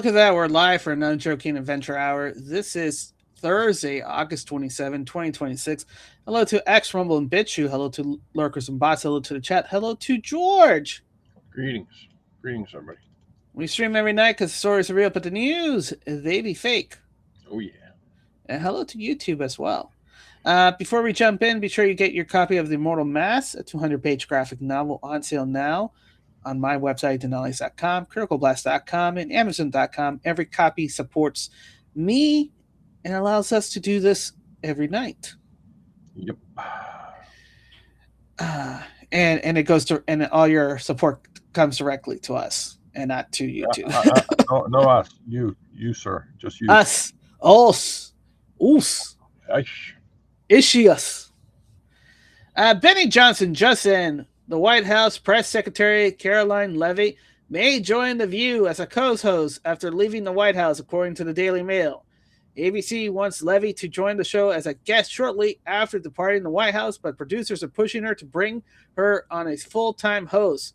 look at that. We're live for another Joking Adventure Hour. This is Thursday, August 27, 2026. Hello to X, Rumble, and BitChute. Hello to Lurkers and Bots. Hello to the chat. Hello to George. Greetings. Greetings, everybody. We stream every night because the stories are real, but the news, they be fake. Oh, yeah. And hello to YouTube as well. Before we jump in, be sure you get your copy of The Immortal Mass, a 200-page graphic novel on sale now on my website, Dinales.com, CriticalBlast.com, and Amazon.com. Every copy supports me and allows us to do this every night. Yep. And it goes to, and all your support comes directly to us and not to YouTube. No, us. You, sir. Just you. Us. Us. Ischius. Benny Johnson just in. The White House Press Secretary Caroline Levy may join The View as a co-host after leaving the White House, according to the Daily Mail. ABC wants Levy to join the show as a guest shortly after departing the White House, but producers are pushing her to bring her on as full-time host.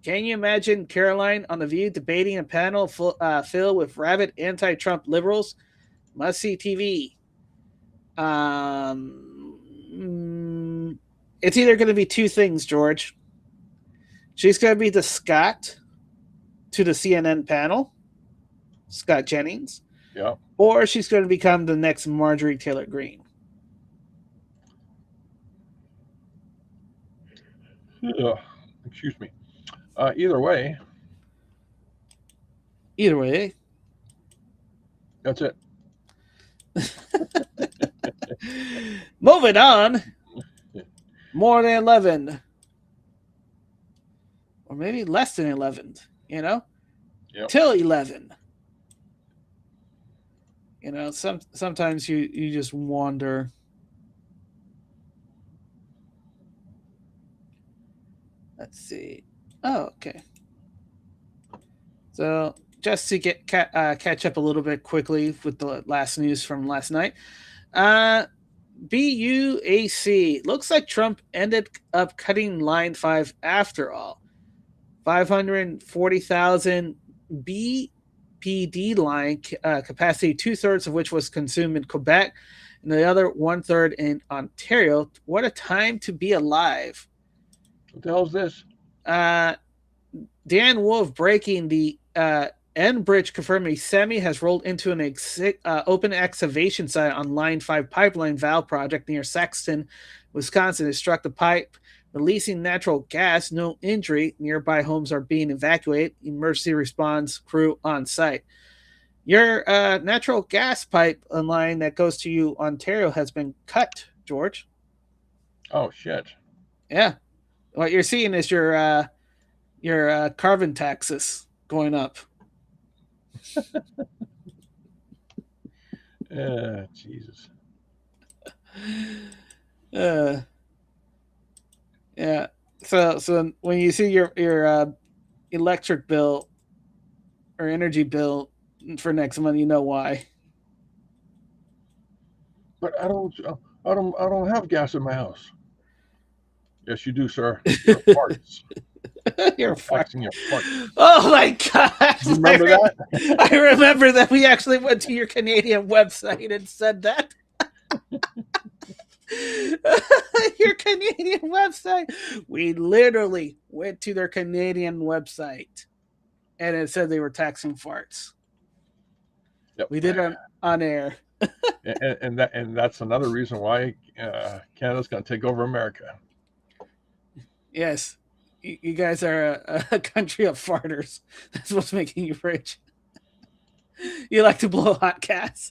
Can you imagine Caroline on The View debating a panel filled with rabid anti-Trump liberals? Must-see TV. It's either going to be two things, George. She's going to be the Scott to the CNN panel, Scott Jennings. Yeah. Or she's going to become the next Marjorie Taylor Greene. Excuse me. Either way. That's it. Moving on. More than 11. Or maybe less than 11, you know? Yep. Till 11. You know, sometimes you just wonder. Let's see. Oh, okay. So just to get catch up a little bit quickly with the last news from last night. BUAC. Looks like Trump ended up cutting Line 5 after all. 540,000 BPD line capacity, 2/3 of which was consumed in Quebec, and the other 1/3 in Ontario. What a time to be alive. What the hell is this? Dan Wolf breaking the Enbridge confirming SEMI has rolled into an open excavation site on Line 5 pipeline valve project near Sexton, Wisconsin. It struck the pipe, releasing natural gas. No injury. Nearby homes are being evacuated. Emergency response crew on site. Your natural gas pipe line that goes to you, Ontario, has been cut, George. Oh, shit. Yeah. What you're seeing is your carbon taxes going up. Jesus. Yeah. So when you see your electric bill or energy bill for next month, you know why. But I don't have gas in my house. Yes, you do, sir. Your farts. You're taxing your farts. Oh my gosh! You remember that? I remember that we actually went to your Canadian website and said that. Your Canadian website. We literally went to their Canadian website, and it said they were taxing farts. Yep. We did it on air. and that's another reason why Canada's going to take over America. Yes, you guys are a country of farters. That's what's making you rich. You like to blow hot gas.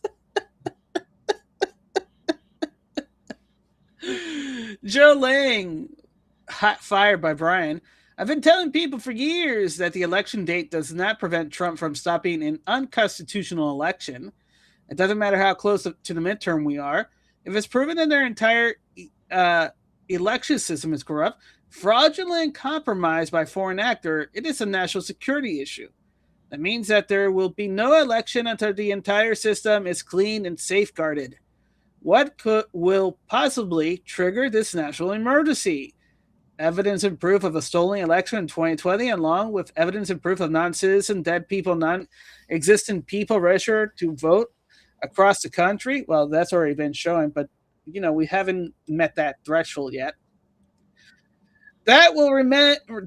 Joe Lang, hot fired by Brian. I've been telling people for years that the election date does not prevent Trump from stopping an unconstitutional election. It doesn't matter how close to the midterm we are. If it's proven that their entire election system is corrupt, fraudulent compromise by foreign actor, it is a national security issue. That means that there will be no election until the entire system is clean and safeguarded. What will possibly trigger this national emergency? evidence and proof of a stolen election in 2020, along with evidence and proof of non-citizen, dead people, non-existent people registered to vote across the country. Well, that's already been shown, but we haven't met that threshold yet. That will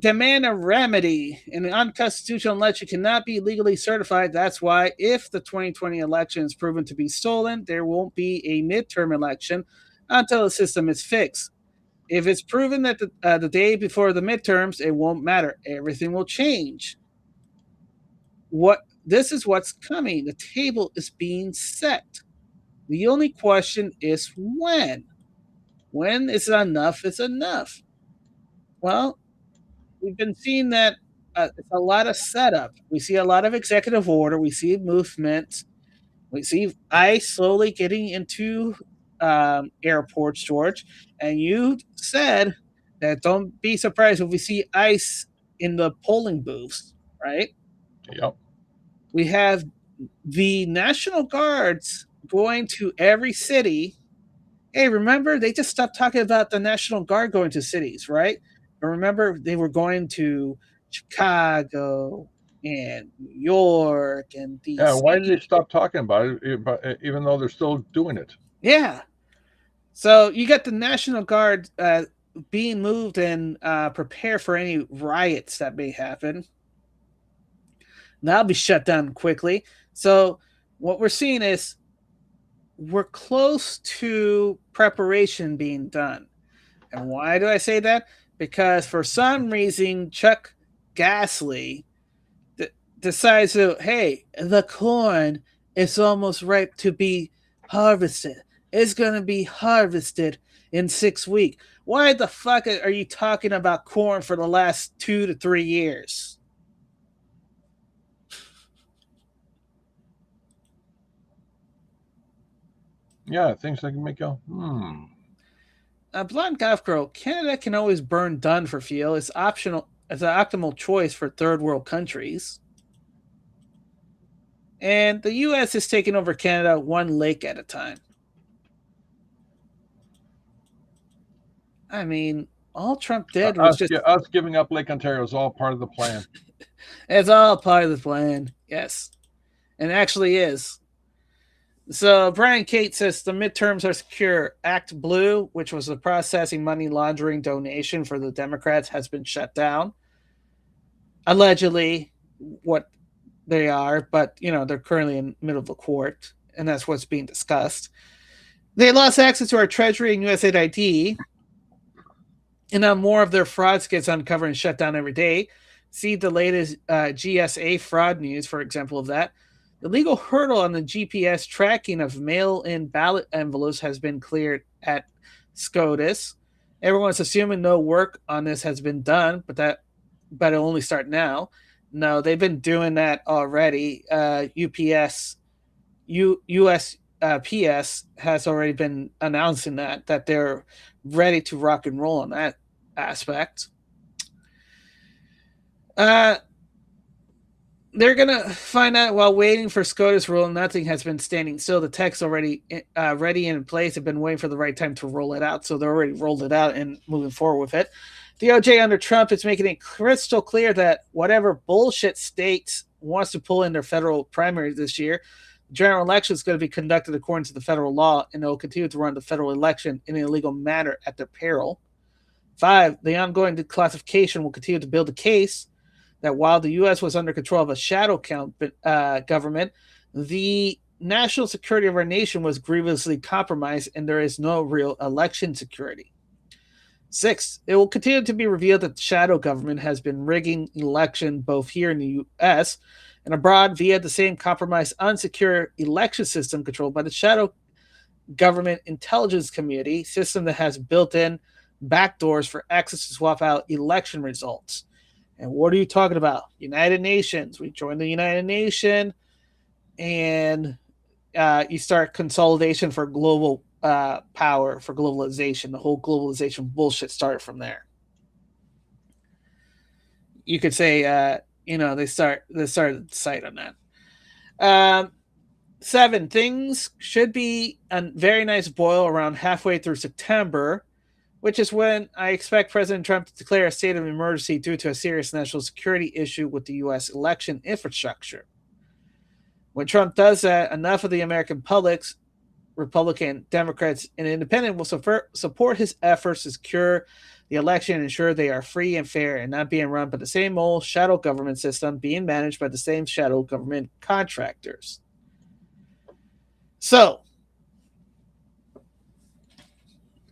demand a remedy. An unconstitutional election cannot be legally certified. That's why, if the 2020 election is proven to be stolen, there won't be a midterm election until the system is fixed. If it's proven that the day before the midterms, it won't matter. Everything will change. This is what's coming. The table is being set. The only question is when. When is enough is enough? Well, we've been seeing that it's a lot of setup. We see a lot of executive order. We see movement. We see ICE slowly getting into airports, George. And you said that don't be surprised if we see ICE in the polling booths, right? Yep. We have the National Guards going to every city. Hey, remember, they just stopped talking about the National Guard going to cities, right? But remember, they were going to Chicago and New York and DC. Yeah, why did they stop talking about it, even though they're still doing it? Yeah. So you got the National Guard being moved and prepare for any riots that may happen. That'll be shut down quickly. So what we're seeing is we're close to preparation being done. And why do I say that? Because for some reason, Chuck Grassley decides to, hey, the corn is almost ripe to be harvested. It's going to be harvested in 6 weeks. Why the fuck are you talking about corn for the last 2 to 3 years? Yeah, things that can make you, Blonde Golf Girl, Canada can always burn done for fuel. It's optional. It's an optimal choice for third world countries. And the U.S. is taking over Canada one lake at a time. I mean, all Trump did was us giving up Lake Ontario is all part of the plan. It's all part of the plan, yes. And it actually is. So Brian Kate says the midterms are secure. Act Blue, which was a processing money laundering donation for the Democrats, has been shut down. Allegedly, what they are, but they're currently in the middle of the court, and that's what's being discussed. They lost access to our Treasury and USAID ID, and now more of their frauds gets uncovered and shut down every day. See the latest GSA fraud news, for example, of that. The legal hurdle on the GPS tracking of mail-in ballot envelopes has been cleared at SCOTUS. Everyone's assuming no work on this has been done, but it'll only start now. No, they've been doing that already. USPS has already been announcing that they're ready to rock and roll on that aspect. They're going to find out while waiting for SCOTUS rule. Nothing has been standing still. The tech's already ready and in place. They've been waiting for the right time to roll it out. So they already rolled it out and moving forward with it. DOJ under Trump is making it crystal clear that whatever bullshit states wants to pull in their federal primaries this year, the general election is going to be conducted according to the federal law, and they'll continue to run the federal election in an illegal manner at their peril. 5, the ongoing declassification will continue to build a case that while the U.S. was under control of a shadow government, the national security of our nation was grievously compromised, and there is no real election security. 6, it will continue to be revealed that the shadow government has been rigging election both here in the U.S. and abroad via the same compromised, unsecure election system controlled by the shadow government intelligence community system that has built-in backdoors for access to swap out election results. And what are you talking about? United Nations. We joined the United Nations, and you start consolidation for global power, for globalization. The whole globalization bullshit started from there. You could say, they started the site on that. 7, things should be a very nice boil around halfway through September. which is when I expect President Trump to declare a state of emergency due to a serious national security issue with the U.S. election infrastructure. When Trump does that, enough of the American public's Republican, Democrats, and Independent will support his efforts to secure the election and ensure they are free and fair and not being run by the same old shadow government system being managed by the same shadow government contractors. So,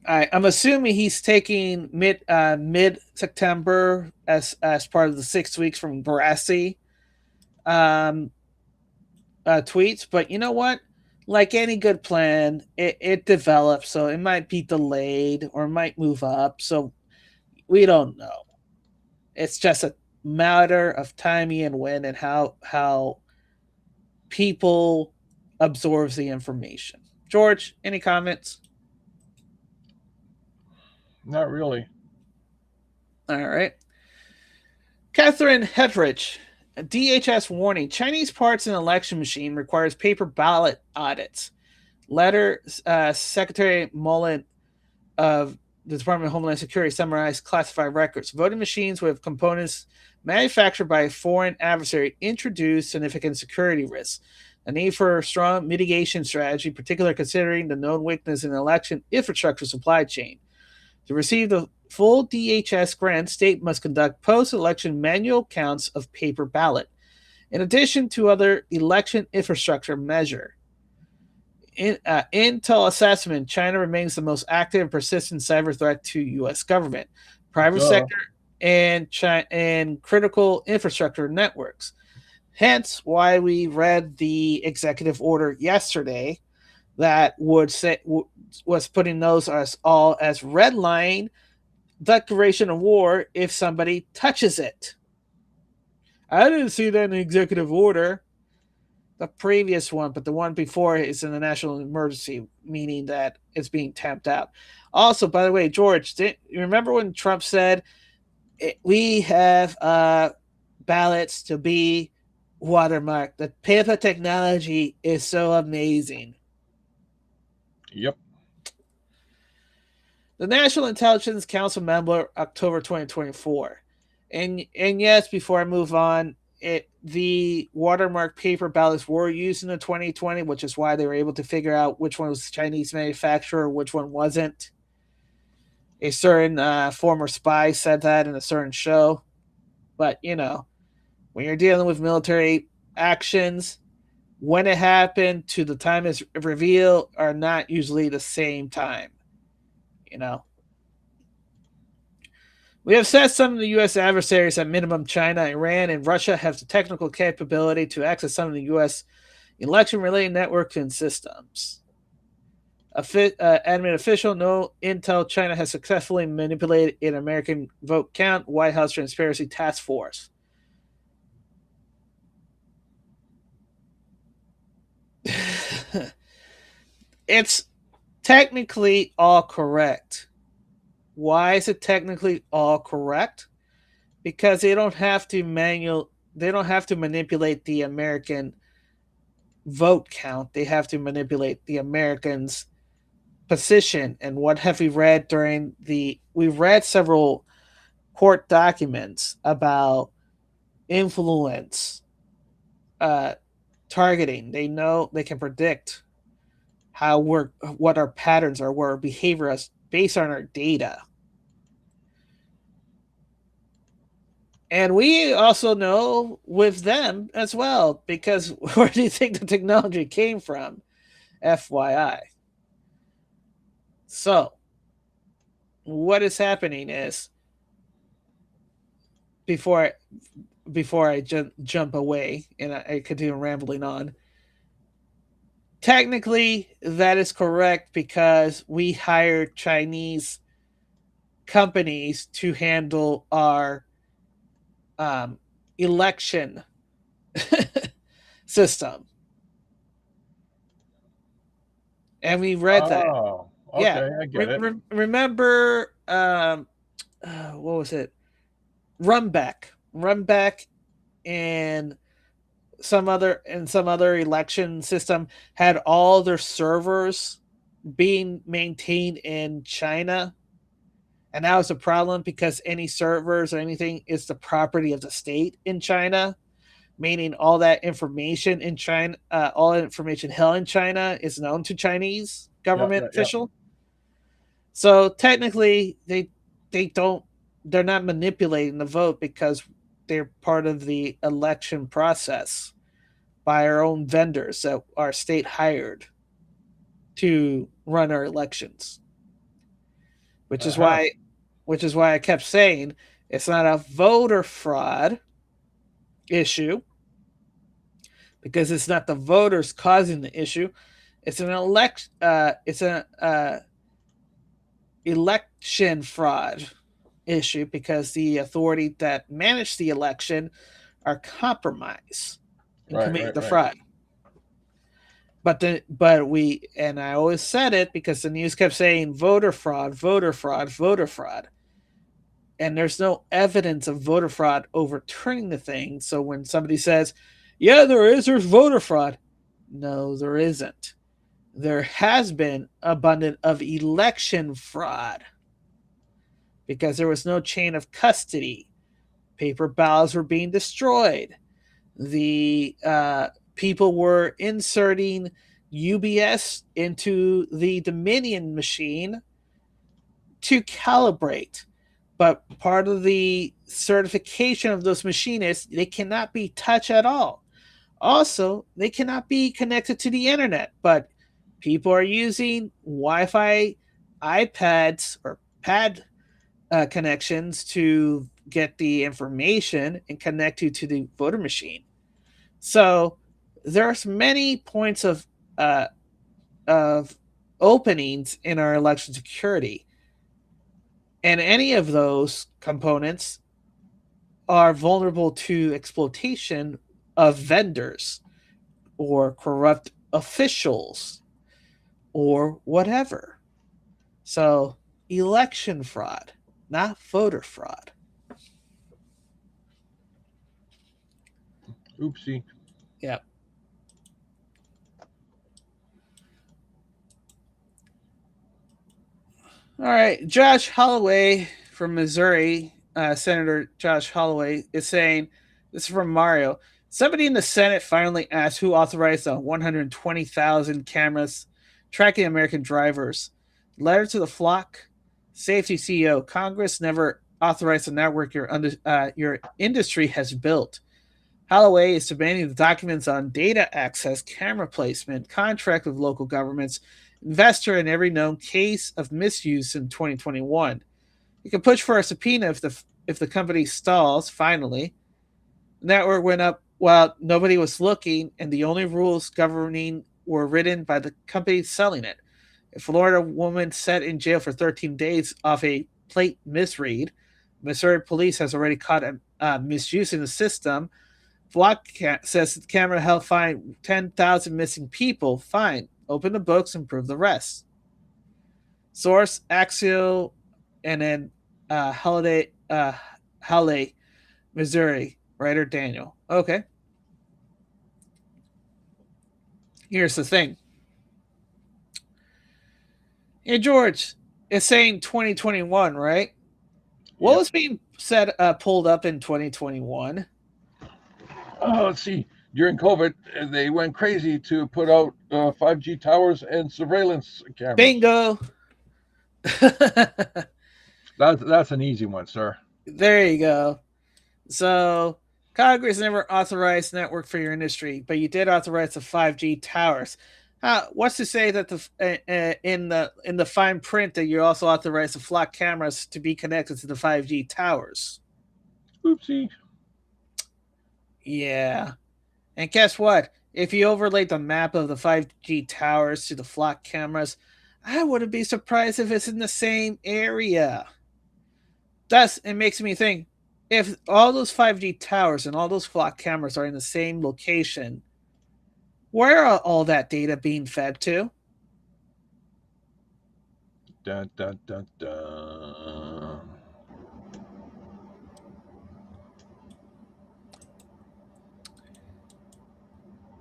I'm assuming he's taking mid September as part of the 6 weeks from Barassi tweets. But you know what? Like any good plan, it develops, so it might be delayed or might move up. So we don't know. It's just a matter of timing and when and how people absorbs the information. George, any comments? Not really. All right. Catherine Hetrich, DHS warning: Chinese parts in election machine requires paper ballot audits. Letter Secretary Mullen of the Department of Homeland Security summarized classified records. Voting machines with components manufactured by a foreign adversary introduce significant security risks. The need for a strong mitigation strategy, particularly considering the known weakness in the election infrastructure supply chain. To receive the full DHS grant, state must conduct post-election manual counts of paper ballot, in addition to other election infrastructure measure. Intel assessment: China remains the most active and persistent cyber threat to U.S. government, private sector, and critical infrastructure networks. Hence, why we read the executive order yesterday that was putting those as all as red line declaration of war if somebody touches it. I didn't see that in the executive order, the previous one, but the one before is in the national emergency, meaning that it's being tamped out. Also, by the way, George, you remember when Trump said we have ballots to be watermarked? The paper technology is so amazing. Yep. The National Intelligence Council member, October 2024. And yes, before I move on, the watermark paper ballots were used in the 2020, which is why they were able to figure out which one was Chinese manufacturer, which one wasn't. A certain former spy said that in a certain show. But, you know, when you're dealing with military actions, when it happened to the time it's revealed are not usually the same time. You know, we have said some of the U.S. adversaries, at minimum China, Iran, and Russia, have the technical capability to access some of the U.S. election-related networks and systems. Admin official: no intel China has successfully manipulated an American vote count. White House Transparency Task Force. It's technically all correct. Why is it technically all correct? Because they don't have to manipulate the American vote count. They have to manipulate the Americans' position. And what have we read we've read several court documents about influence, targeting. They know, they can predict what our patterns are, what our behavior is based on our data. And we also know with them as well, because where do you think the technology came from? FYI. So, what is happening is, before I jump away and I continue rambling on, technically that is correct because we hired Chinese companies to handle our election system. And we read that. Okay, yeah. I get it. Remember, what was it? Runback and some other election system had all their servers being maintained in China. And that was a problem because any servers or anything is the property of the state in China, meaning all that information in China, all that information held in China is known to Chinese Yeah, government yeah, yeah. official. So technically, they don't they're not manipulating the vote because they're part of the election process by our own vendors that our state hired to run our elections, which Uh is huh. why I kept saying it's not a voter fraud issue because it's not the voters causing the issue. It's an election fraud issue because the authority that managed the election are compromised in Right, committing right, the right. fraud. But I always said it because the news kept saying voter fraud, voter fraud, voter fraud. And there's no evidence of voter fraud overturning the thing. So when somebody says, yeah, there's voter fraud. No, there isn't. There has been abundant of election fraud because there was no chain of custody. Paper ballots were being destroyed. The people were inserting UBS into the Dominion machine to calibrate. But part of the certification of those machinists, they cannot be touched at all. Also, they cannot be connected to the internet, but people are using Wi Fi iPads or pad connections to get the information and connect you to the voter machine. So there's many points uh, of openings in our election security, and any of those components are vulnerable to exploitation of vendors or corrupt officials or whatever. So election fraud, not voter fraud. Oopsie. Yep. All right, Josh Holloway from Missouri, Senator Josh Holloway, is saying, this is from Mario. Somebody in the Senate finally asked who authorized the 120,000 cameras tracking American drivers. Letter to the flock, safety CEO. Congress never authorized the network your industry has built. Holloway is demanding the documents on data access, camera placement, contract with local governments, investor in every known case of misuse in 2021. You can push for a subpoena if the company stalls. Finally, the network went up while nobody was looking, and the only rules governing were written by the company selling it. A Florida woman set in jail for 13 days off a plate misread. Missouri police has already caught misusing the system. Flock says the camera helped find 10,000 missing people. Fine. Open the books and prove the rest. Source, Axial, and then Holiday, Missouri. Writer Daniel. Okay. Here's the thing. Hey, George, it's saying 2021, right? What Yep. was being said, pulled up in 2021? Oh, let's see. During COVID, they went crazy to put out 5G towers and surveillance cameras. Bingo. That's an easy one, sir. There you go. So Congress never authorized network for your industry, but you did authorize the 5G towers. What's to say that in the fine print that you also authorized the flock cameras to be connected to the 5G towers? Oopsie. Yeah, and guess what? If you overlaid the map of the 5G towers to the flock cameras, I wouldn't be surprised if it's in the same area. Thus, it makes me think if all those 5G towers and all those flock cameras are in the same location, where are all that data being fed to? Dun, dun, dun, dun.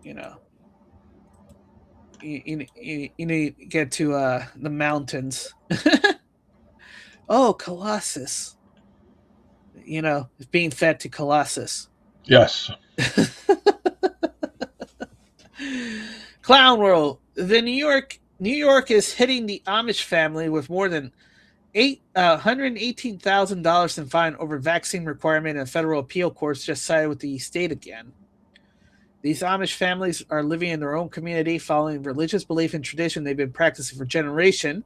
You know, you need to get to the mountains. Oh, Colossus. Being fed to Colossus. Yes. Clown World. The New York is hitting the Amish family with more than $118,000 in fine over vaccine requirement, and federal appeal courts just sided with the state again. These Amish families are living in their own community, following religious belief and tradition they've been practicing for generations.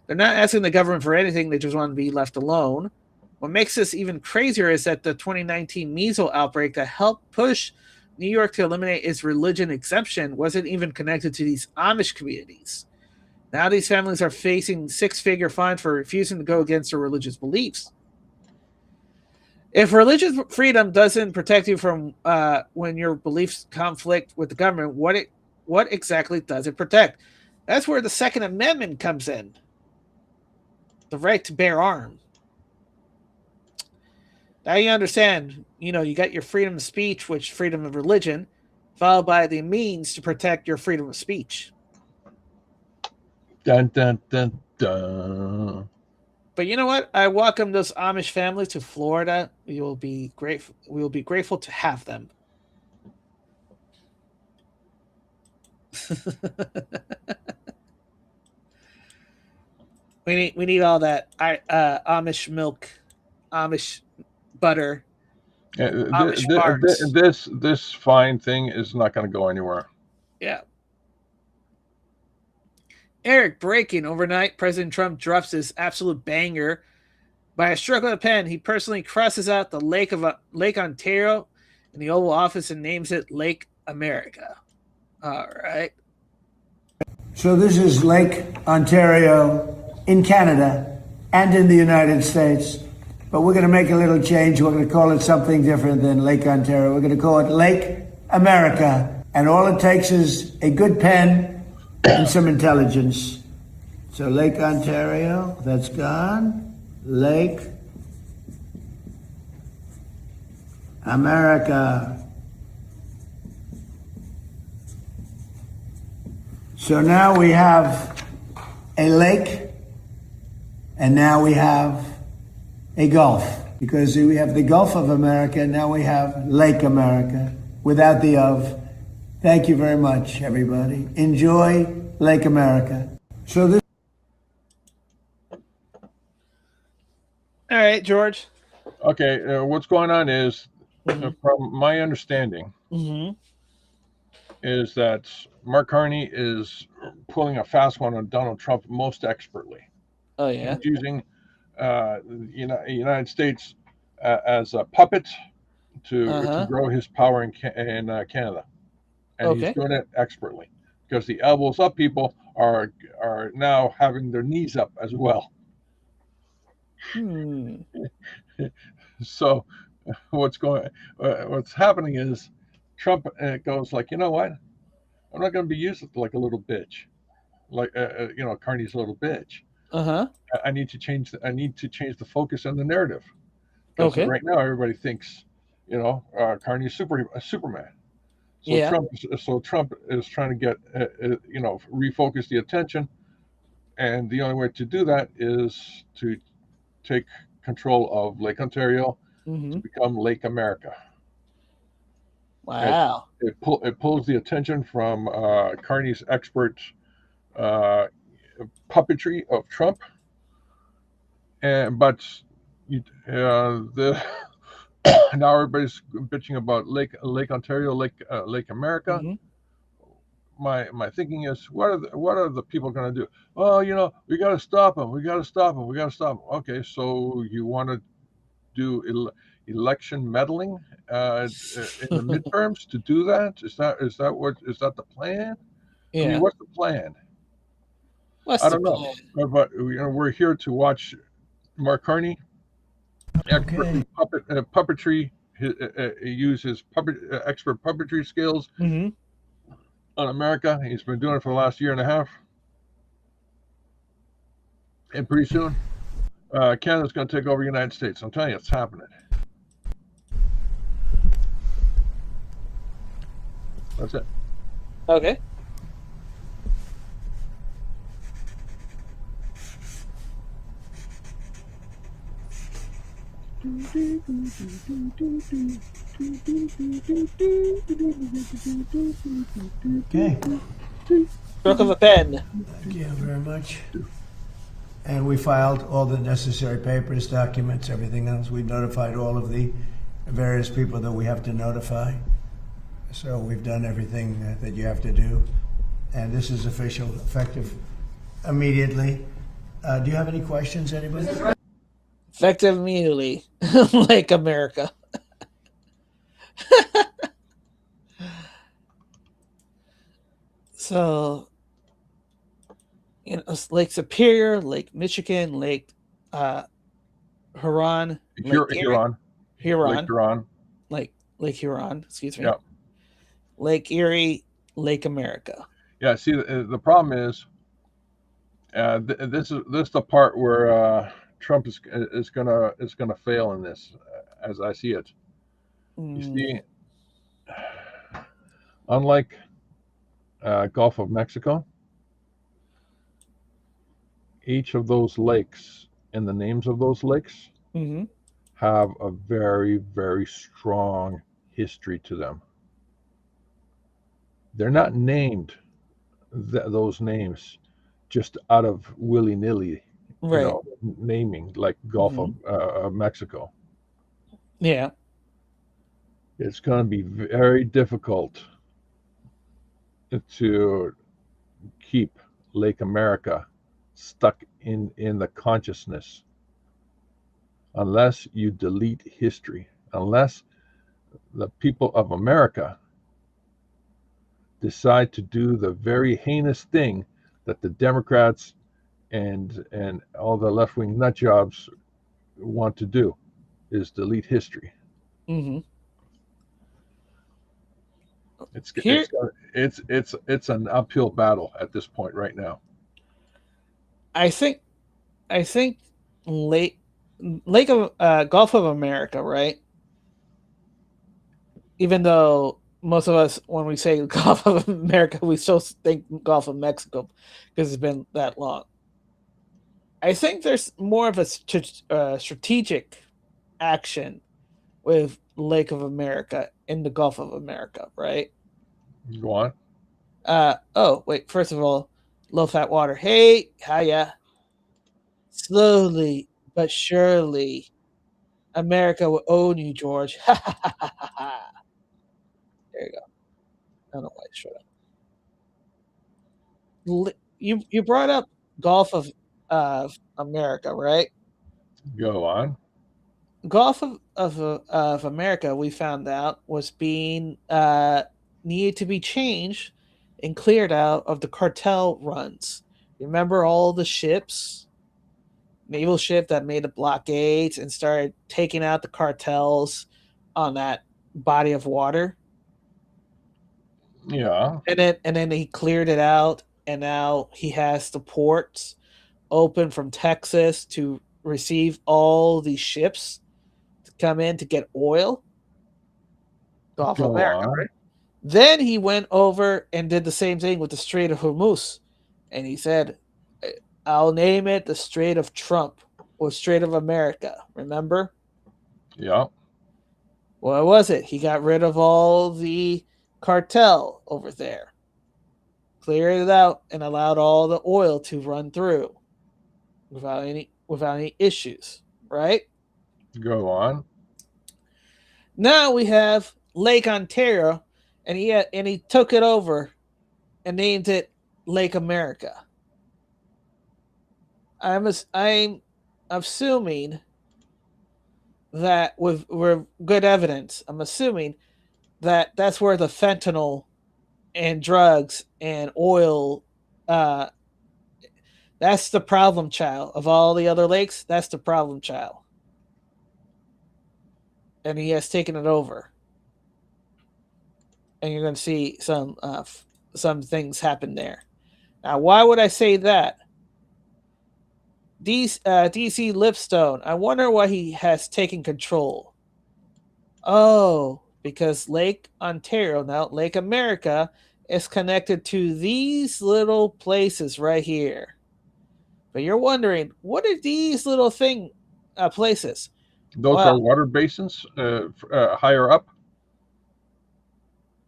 They're not asking the government for anything; they just want to be left alone. What makes this even crazier is that the 2019 measles outbreak that helped push New York to eliminate its religion exemption wasn't even connected to these Amish communities. Now these families are facing six-figure fines for refusing to go against their religious beliefs. If religious freedom doesn't protect you from when your beliefs conflict with the government, what exactly does it protect? That's where the Second Amendment comes in. The right to bear arms. Now you understand, you got your freedom of speech, which freedom of religion, followed by the means to protect your freedom of speech. Dun, dun, dun, dun. But you know what? I welcome those Amish families to Florida. We will be grateful to have them. we need all that Amish milk, Amish butter, Amish farts. This fine thing is not going to go anywhere. Yeah. Eric, breaking overnight, President Trump drops this absolute banger. By a stroke of the pen, he personally crosses out the Lake Ontario in the Oval Office and names it Lake America. All right. So this is Lake Ontario in Canada and in the United States. But we're going to make a little change. We're going to call it something different than Lake Ontario. We're going to call it Lake America. And all it takes is a good pen and some intelligence. So Lake Ontario, that's gone. Lake America. So now we have a lake, and now we have a Gulf, because we have the Gulf of America, and now we have Lake America, without the of. Thank you very much, everybody. Enjoy Lake America. So this. All right, George. Okay, what's going on is, from my understanding, is that Mark Carney is pulling a fast one on Donald Trump most expertly. Oh, yeah. He's using United States as a puppet to grow his power in Canada. And he's doing it expertly, because the elbows up people are now having their knees up as well. So what's happening is Trump goes like, you know what? I'm not going to be used like a little bitch, like Carney's a little bitch. I need to change the focus and the narrative. Because right now everybody thinks, Carney's Superman. So Trump is trying to get refocus the attention, and the only way to do that is to take control of Lake Ontario to become Lake America. Wow. It pulls the attention from Carney's expert puppetry of Trump, but now everybody's bitching about Lake Ontario, Lake America. My thinking is, what are the people going to do? Oh, we got to stop them. We got to stop them. Okay, so you want to do election meddling in the midterms to do that? Is that the plan? Yeah. I mean, what's the plan? I don't know. But we're here to watch Mark Carney expertly puppetry. Use his expert puppetry skills on America. He's been doing it for the last year and a half, and pretty soon, Canada's going to take over the United States. I'm telling you, it's happening. That's it. Okay. Okay. Stroke of a pen. Thank you very much. And we filed all the necessary papers, documents, everything else. We notified all of the various people that we have to notify. So we've done everything that you have to do. And this is official, effective immediately. Do you have any questions, anybody? Effective immediately. Like America. So, you know, it's Lake Superior, Lake Michigan, Lake Huron, Lake Huron. Lake Huron. Lake Huron, excuse me. Yeah. Lake Erie, Lake America. Yeah. See, the problem is, this is the part where Trump is gonna fail in this, as I see it. You see, unlike Gulf of Mexico, each of those lakes and the names of those lakes have a very, very strong history to them. They're not named those names just out of willy-nilly, Right. naming like Gulf of Mexico. Yeah. It's going to be very difficult to keep Lake America stuck in the consciousness unless you delete history, unless the people of America decide to do the very heinous thing that the Democrats and all the left-wing nut jobs want to do, is delete history. It's an uphill battle at this point right now. I think Gulf of America, right? Even though most of us, when we say Gulf of America, we still think Gulf of Mexico because it's been that long. I think there's more of a strategic action with Lake of America in the Gulf of America, right? Go on. Oh, wait. First of all, low fat water. Hey, hiya. Slowly but surely, America will own you, George. There you go. I don't know why I showed up. You brought up Gulf of America, right? Go on. Gulf of America, we found out, was being needed to be changed and cleared out of the cartel runs. Remember all the ships, naval ship that made the blockades and started taking out the cartels on that body of water? Yeah. And then he cleared it out, and now he has the ports open from Texas to receive all these ships to come in to get oil. Gulf of America, right? Then he went over and did the same thing with the Strait of Hormuz, and he said, "I'll name it the Strait of Trump or Strait of America." Remember? Yeah. What was it? He got rid of all the cartel over there, cleared it out, and allowed all the oil to run through without any issues, right? Go on. Now we have Lake Ontario, and he took it over and named it Lake America. I'm assuming that with good evidence, I'm assuming that that's where the fentanyl and drugs and oil, that's the problem child of all the other lakes. That's the problem child, and he has taken it over. And you're going to see some things happen there. Now, why would I say that? DC Lipstone, I wonder why he has taken control. Oh, because Lake Ontario, now Lake America, is connected to these little places right here. But you're wondering, what are these little places? Those are water basins higher up.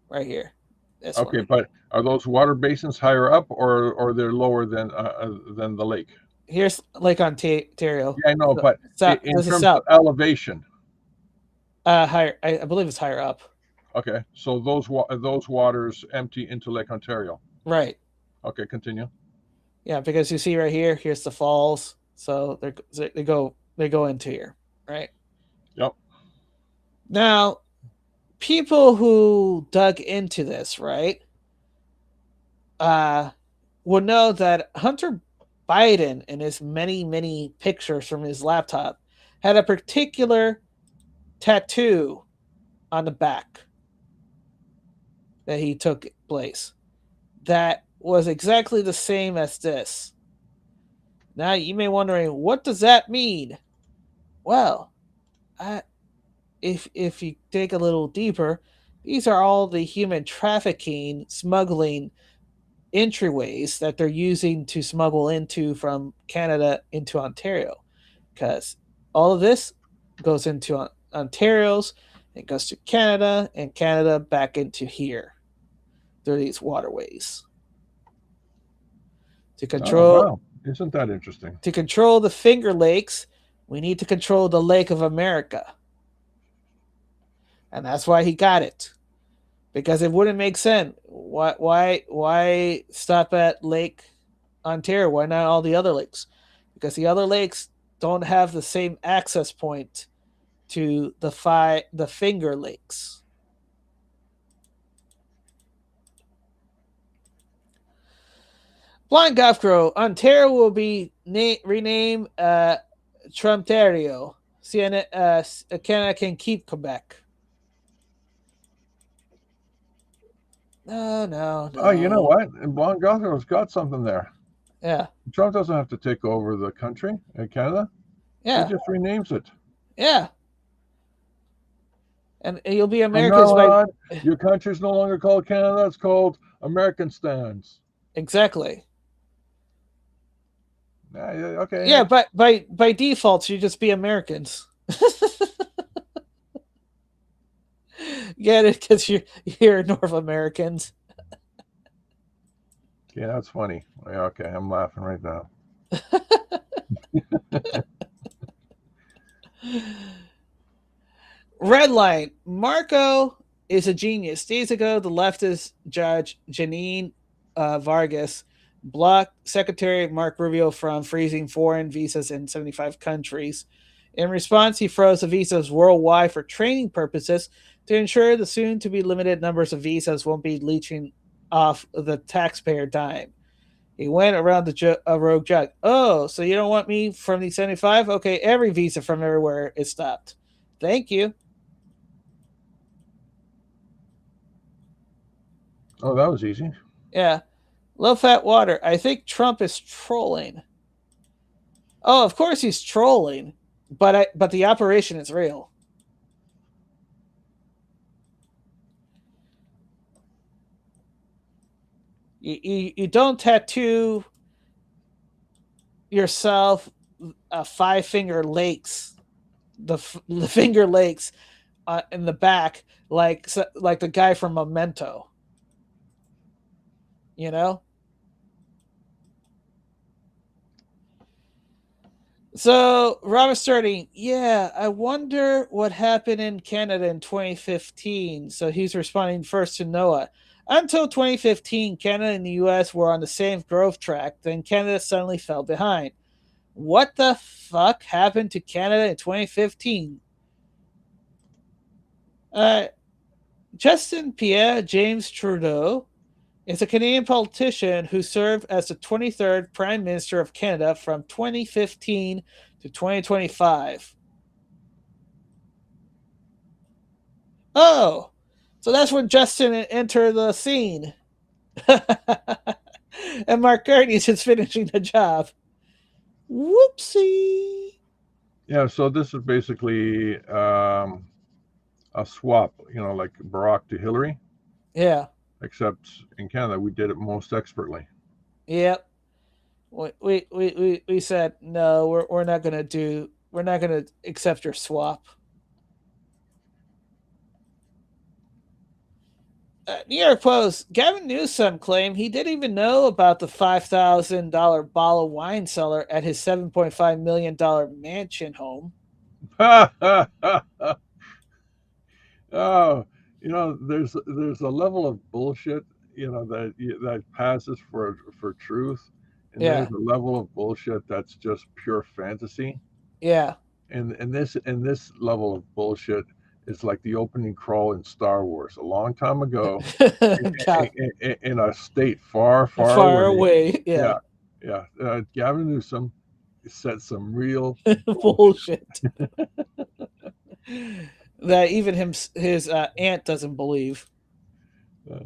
Right here. This Okay, one. but are those water basins higher up, or they're lower than the lake? Here's Lake Ontario. Yeah, I know, but So, in this is terms of south. elevation. Higher. I believe it's higher up. Okay, so those waters empty into Lake Ontario. Right. Okay, continue. Yeah, because you see right here, here's the falls. So they go into here, right? Yep. Now, people who dug into this, right, will know that Hunter Biden, in his many pictures from his laptop, had a particular tattoo on the back that he took place that was exactly the same as this. Now you may be wondering, what does that mean? Well, if you dig a little deeper, these are all the human trafficking, smuggling entryways that they're using to smuggle into from Canada into Ontario, because all of this goes into Ontario's, it goes to Canada, and Canada back into here through these waterways. To control, wow, isn't that interesting? To control the Finger Lakes, we need to control the Lake of America, and that's why he got it. Because it wouldn't make sense. Why stop at Lake Ontario? Why not all the other lakes? Because the other lakes don't have the same access point to the Finger Lakes. Blind Golf Grow, Ontario will be renamed Trumptario. Canada can keep Quebec. No. Oh, you know what? Blonde Gotham's got something there. Yeah. Trump doesn't have to take over the country, Canada. Yeah. He just renames it. Yeah. And you'll be America's by... Your country's no longer called Canada, it's called American Stands. Exactly. Okay. Yeah, but by default, you just be Americans. Get it? Because you're North Americans. Yeah, that's funny. Okay, I'm laughing right now. Red line. Marco is a genius. Days ago, the leftist judge Janine Vargas blocked Secretary Mark Rubio from freezing foreign visas in 75 countries. In response, he froze the visas worldwide for training purposes to ensure the soon-to-be limited numbers of visas won't be leeching off the taxpayer dime. He went around the rogue judge. Oh, so you don't want me from the 75? Okay, every visa from everywhere is stopped. Thank you. Oh, that was easy. Yeah. Low fat water. I think Trump is trolling. Oh, of course he's trolling, but the operation is real. You don't tattoo yourself Five Finger Lakes, the Finger Lakes in the back, like the guy from Memento. You know? So, Robert Sterling, yeah, I wonder what happened in Canada in 2015. So he's responding first to Noah. Until 2015, Canada and the US were on the same growth track, then Canada suddenly fell behind. What the fuck happened to Canada in 2015? Justin Pierre James Trudeau is a Canadian politician who served as the 23rd Prime Minister of Canada from 2015 to 2025. Oh, so that's when Justin entered the scene. And Mark Carney's just finishing the job. Whoopsie. Yeah, so this is basically a swap, like Barack to Hillary. Yeah. Except in Canada, we did it most expertly. Yep. We said no. We're not going to do we're not going to accept your swap. New York Post, Gavin Newsom claimed he didn't even know about the $5,000 bottle of wine cellar at his $7.5 million mansion home. Oh, there's a level of bullshit, that passes for truth, and Yeah. there's a level of bullshit that's just pure fantasy. Yeah. And this level of bullshit is like the opening crawl in Star Wars a long time ago, God, in a state far, far far away. away. Yeah, Yeah. yeah. Gavin Newsom said some real bullshit. Bullshit. That even his aunt doesn't believe. Uh,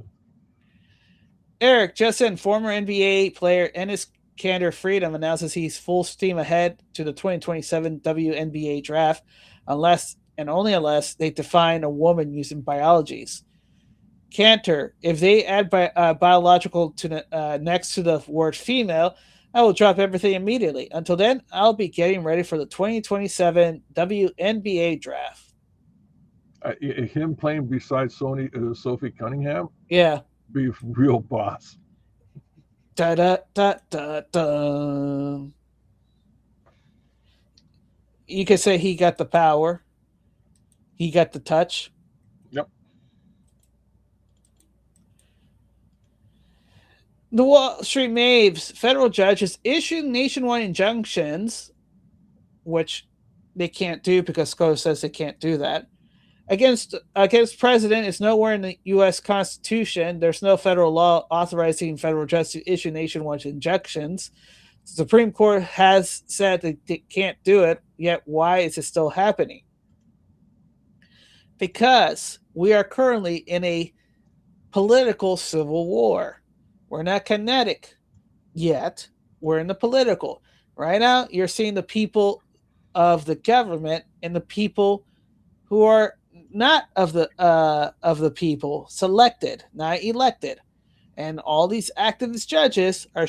Eric Jessen, former NBA player Ennis Cantor Freedom, announces he's full steam ahead to the 2027 WNBA draft, unless and only unless they define a woman using biologies. Cantor, if they add biological to the, next to the word female, I will drop everything immediately. Until then, I'll be getting ready for the 2027 WNBA draft. him playing beside Sophie Cunningham, Yeah. be real boss. Da da da da da. You could say he got the power. He got the touch. Yep. The Wall Street Maves, federal judges issued nationwide injunctions, which they can't do because SCO says they can't do that. Against president, it's nowhere in the U.S. Constitution. There's no federal law authorizing federal judges to issue nationwide injunctions. The Supreme Court has said that they can't do it, yet why is it still happening? Because we are currently in a political civil war. We're not kinetic yet. We're in the political. Right now, you're seeing the people of the government and the people who are not of the people, selected, not elected. And all these activist judges are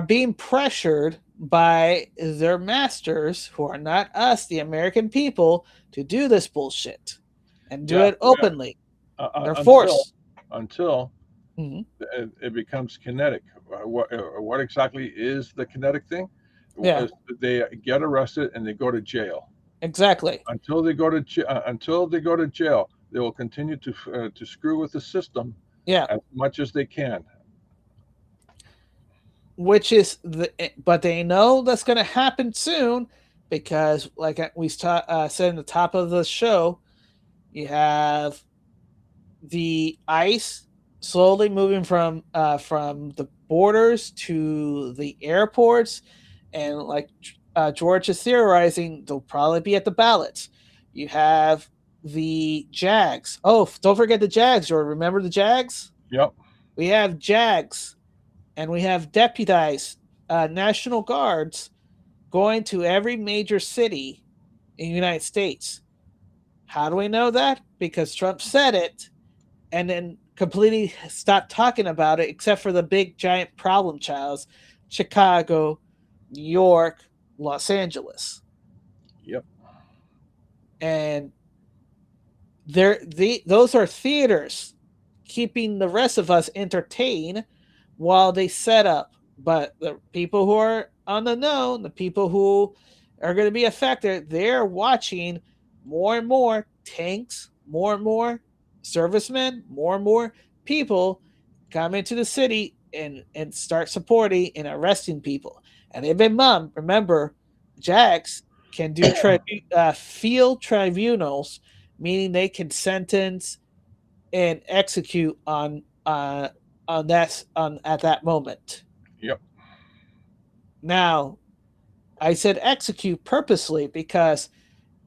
being pressured by their masters, who are not us, the American people, to do this bullshit and do it openly. They're forced until it becomes kinetic. What exactly is the kinetic thing? Yeah. They get arrested and they go to jail. Exactly. Until they go to jail, they will continue to screw with the system. Yeah. As much as they can. But they know that's going to happen soon, because, like we said in the top of the show, you have the ICE slowly moving from the borders to the airports, and like George is theorizing, they'll probably be at the ballots. You have the JAGs. Oh, don't forget the JAGs, George. Remember the JAGs? Yep. We have JAGs, and we have deputized National Guards going to every major city in the United States. How do we know that? Because Trump said it and then completely stopped talking about it, except for the big giant problem childs: Chicago, New York, Los Angeles. Yep. And those are theaters keeping the rest of us entertained while they set up. But the people who are on the know, the people who are going to be affected, they're watching more and more tanks, more and more servicemen, more and more people come into the city and start supporting and arresting people. And they've been mum. Remember, JAGs can do field tribunals, meaning they can sentence and execute on at that moment. Yep. Now, I said execute purposely because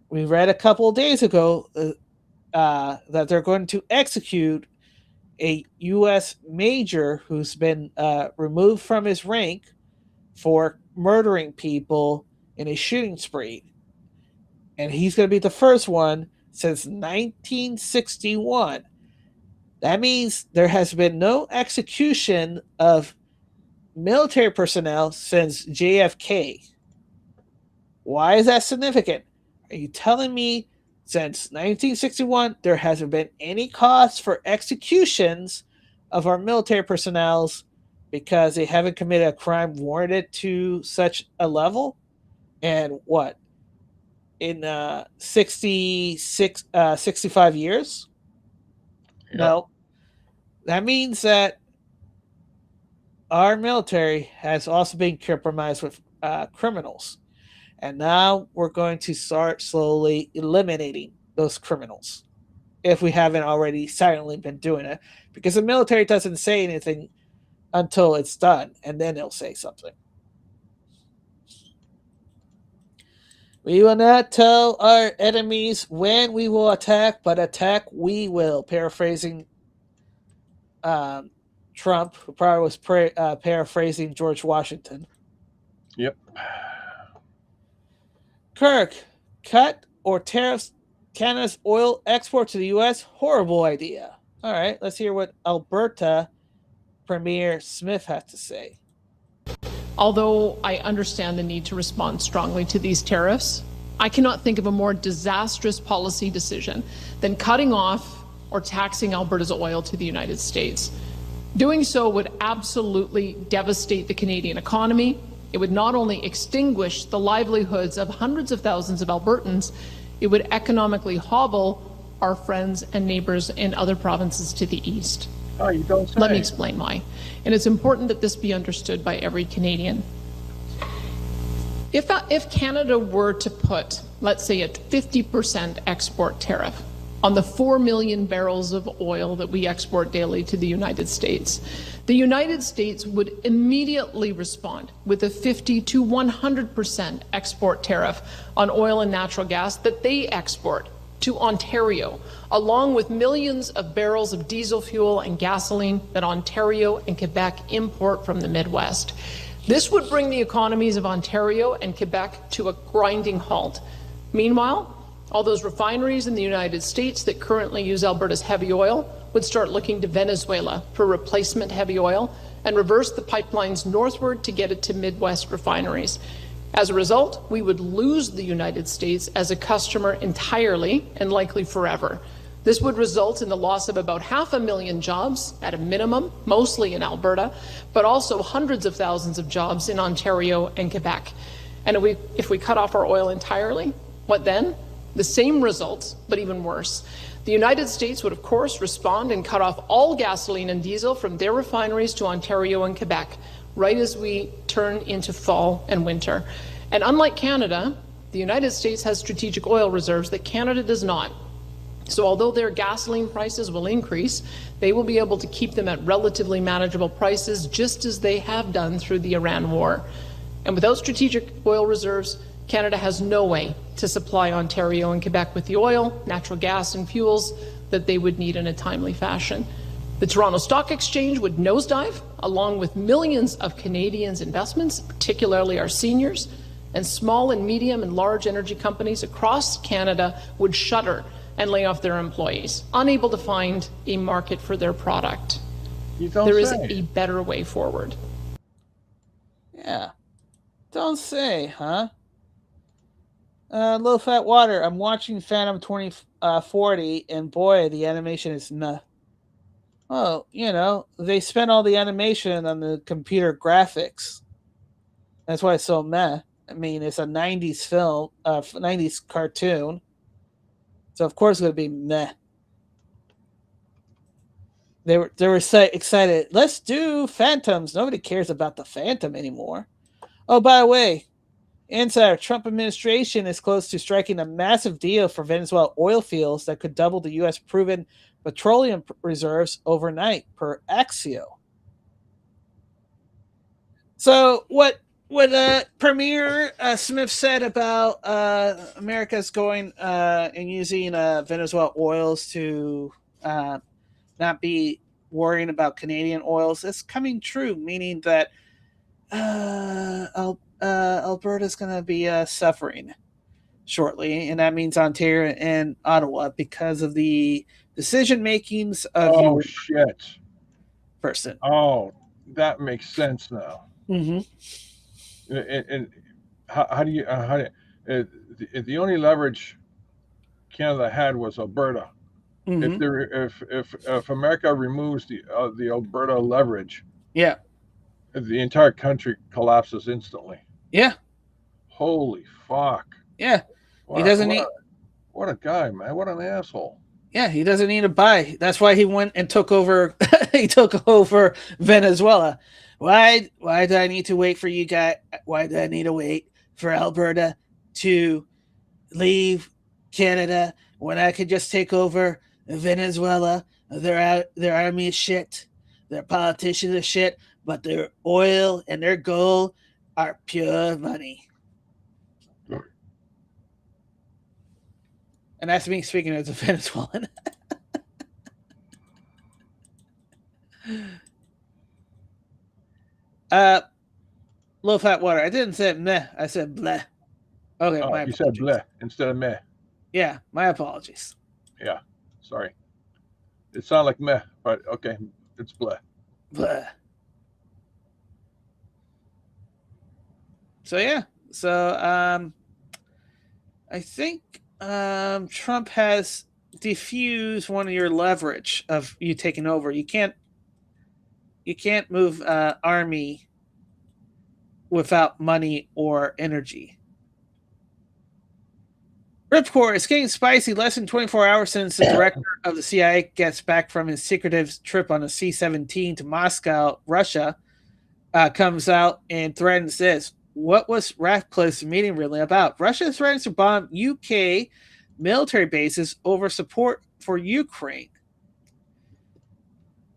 we read a couple of days ago that they're going to execute a U.S. major who's been removed from his rank for murdering people in a shooting spree. And he's going to be the first one since 1961. That means there has been no execution of military personnel since JFK. Why is that significant? Are you telling me since 1961 there hasn't been any cost for executions of our military personnel because they haven't committed a crime warranted to such a level? And what? In 65 years? Yep. No. That means that our military has also been compromised with criminals. And now we're going to start slowly eliminating those criminals if we haven't already silently been doing it, because the military doesn't say anything until it's done, and then they'll say something. We will not tell our enemies when we will attack, but attack we will. Paraphrasing Trump, who probably was paraphrasing George Washington. Yep. Kirk, cut or tariffs Canada's oil export to the U.S.? Horrible idea. All right, let's hear what Alberta Premier Smith has to say. Although I understand the need to respond strongly to these tariffs, I cannot think of a more disastrous policy decision than cutting off or taxing Alberta's oil to the United States. Doing so would absolutely devastate the Canadian economy. It would not only extinguish the livelihoods of hundreds of thousands of Albertans, it would economically hobble our friends and neighbors in other provinces to the east. Oh, you don't say. Let me explain why. And it's important that this be understood by every Canadian. If Canada were to put, let's say, a 50% export tariff on the 4 million barrels of oil that we export daily to the United States would immediately respond with a 50 to 100% export tariff on oil and natural gas that they export to Ontario, along with millions of barrels of diesel fuel and gasoline that Ontario and Quebec import from the Midwest. This would bring the economies of Ontario and Quebec to a grinding halt. Meanwhile, all those refineries in the United States that currently use Alberta's heavy oil would start looking to Venezuela for replacement heavy oil and reverse the pipelines northward to get it to Midwest refineries. As a result, we would lose the United States as a customer entirely and likely forever. This would result in the loss of about 500,000 jobs at a minimum, mostly in Alberta, but also hundreds of thousands of jobs in Ontario and Quebec. And if we cut off our oil entirely, what then? The same results, but even worse. The United States would, of course, respond and cut off all gasoline and diesel from their refineries to Ontario and Quebec, right as we turn into fall and winter. And unlike Canada, the United States has strategic oil reserves that Canada does not. So although their gasoline prices will increase, they will be able to keep them at relatively manageable prices, just as they have done through the Iran war. And without strategic oil reserves, Canada has no way to supply Ontario and Quebec with the oil, natural gas, and fuels that they would need in a timely fashion. The Toronto Stock Exchange would nosedive, along with millions of Canadians' investments, particularly our seniors, and small and medium and large energy companies across Canada would shutter and lay off their employees, unable to find a market for their product. There is a better way forward. Yeah. Don't say, huh? Low Fat Water, I'm watching Phantom 2040, and boy, the animation is nah. Well, they spent all the animation on the computer graphics. That's why it's so meh. I mean, it's a 90s film, 90s cartoon. So, of course, it's going to be meh. They were so excited. Let's do Phantoms. Nobody cares about the Phantom anymore. Oh, by the way, Insider, Trump administration is close to striking a massive deal for Venezuela oil fields that could double the U.S. proven petroleum reserves overnight, per Axio. So what Premier Smith said about America's going and using Venezuela oils to not be worrying about Canadian oils is coming true, meaning that Alberta's going to be suffering shortly, and that means Ontario and Ottawa because of the decision makings of shit person. Oh, that makes sense now. Mm-hmm. And how do you The only leverage Canada had was Alberta. If America removes the Alberta leverage, yeah, the entire country collapses instantly. yeah, Holy fuck! yeah. He What doesn't what need. a, what a guy, man! What an asshole! Yeah, he doesn't need to buy. That's why he went and took over. He took over Venezuela. Why? Why did I need to wait for you guys? Why did I need to wait for Alberta to leave Canada when I could just take over Venezuela? Their army is shit. Their politicians are shit. But their oil and their gold are pure money. And that's me speaking as a Venezuelan. Low fat water. I didn't say meh. I said bleh. Okay, Oh, my you apologies. said bleh instead of meh. Yeah, my apologies. Yeah, sorry. It sounded like meh, but okay, it's bleh. Bleh. So yeah, I think Trump has diffused one of your leverage of you taking over. You can't move army without money or energy. Ripcord, it's getting spicy. Less than 24 hours since the director of the CIA gets back from his secretive trip on a C-17 to Moscow, Russia, comes out and threatens this. What was Ratcliffe's meeting really about? Russia threatens to bomb UK military bases over support for Ukraine.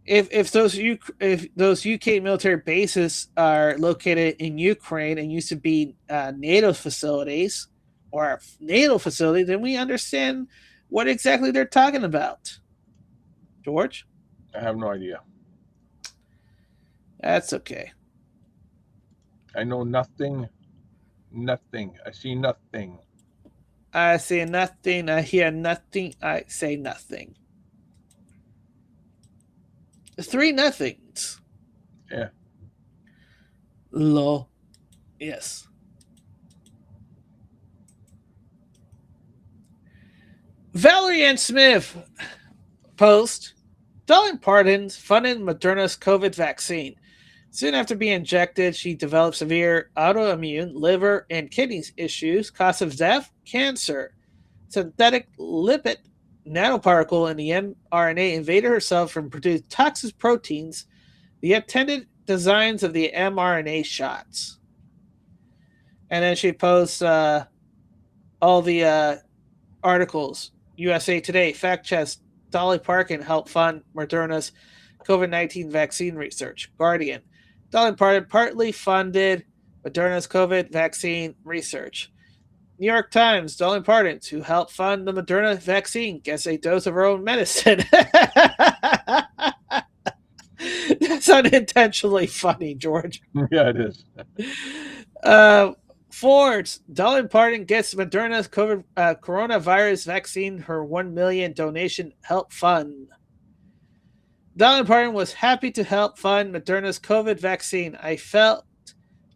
If those UK military bases are located in Ukraine and used to be NATO facilities or a NATO facility, then we understand what exactly they're talking about. George? I have no idea. That's okay. I know nothing. Nothing. I see nothing. I see nothing. I hear nothing. I say nothing. 3 nothings. Yeah. Lol. Yes. Valerie Ann Smith post. Dolly Parton funded Moderna's COVID vaccine. Soon after being injected, she developed severe autoimmune liver and kidney issues. Cause of death? Cancer. Synthetic lipid nanoparticle in the mRNA invaded her cells and produced toxic proteins. The intended designs of the mRNA shots. And then she posts all the articles. USA Today, fact checks, Dolly Parton helped fund Moderna's COVID-19 vaccine research. Guardian, Dolly Parton partly funded Moderna's COVID vaccine research. New York Times, Dolly Parton, who helped fund the Moderna vaccine, gets a dose of her own medicine. That's unintentionally funny, George. Yeah, it is. Forbes, Dolly Parton gets Moderna's COVID coronavirus vaccine, her $1 million donation help fund. Dolly Parton was happy to help fund Moderna's COVID vaccine. I felt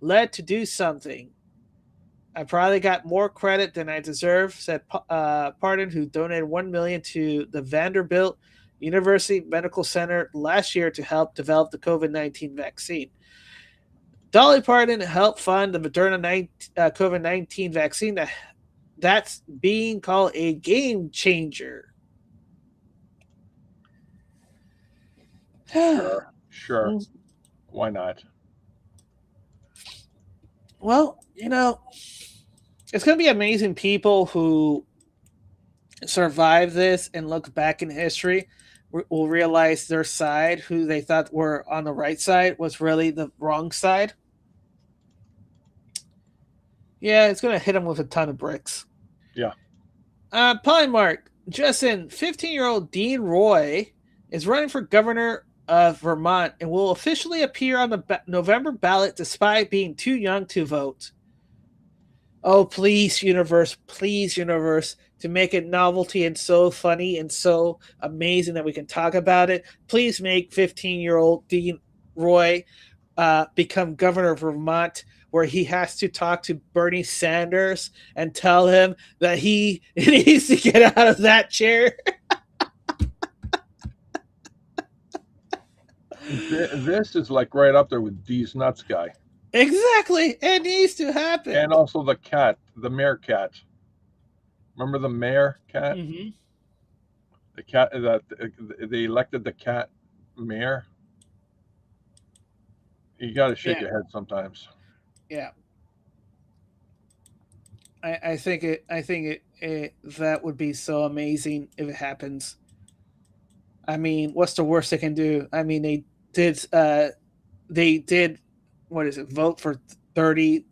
led to do something. I probably got more credit than I deserve, said Parton, who donated $1 million to the Vanderbilt University Medical Center last year to help develop the COVID-19 vaccine. Dolly Parton helped fund the Moderna COVID-19 vaccine that's being called a game changer. Sure. Why not? Well, it's going to be amazing people who survive this and look back in history will realize their side, who they thought were on the right side, was really the wrong side. Yeah, it's going to hit them with a ton of bricks. Yeah. Polymark, Justin, 15-year-old Dean Roy is running for governor of Vermont and will officially appear on the November ballot despite being too young to vote. Oh, please, universe, to make it novelty and so funny and so amazing that we can talk about it. Please make 15-year-old Dean Roy become governor of Vermont, where he has to talk to Bernie Sanders and tell him that he needs to get out of that chair. This is like right up there with D's nuts guy. Exactly. It needs to happen. And also the cat, the mayor cat. Remember the mayor cat? Mm-hmm. The cat that they elected the cat mayor. You got to shake your head sometimes. Yeah. I think it that would be so amazing if it happens. I mean, what's the worst they can do? I mean, they did what is it? Vote for 30,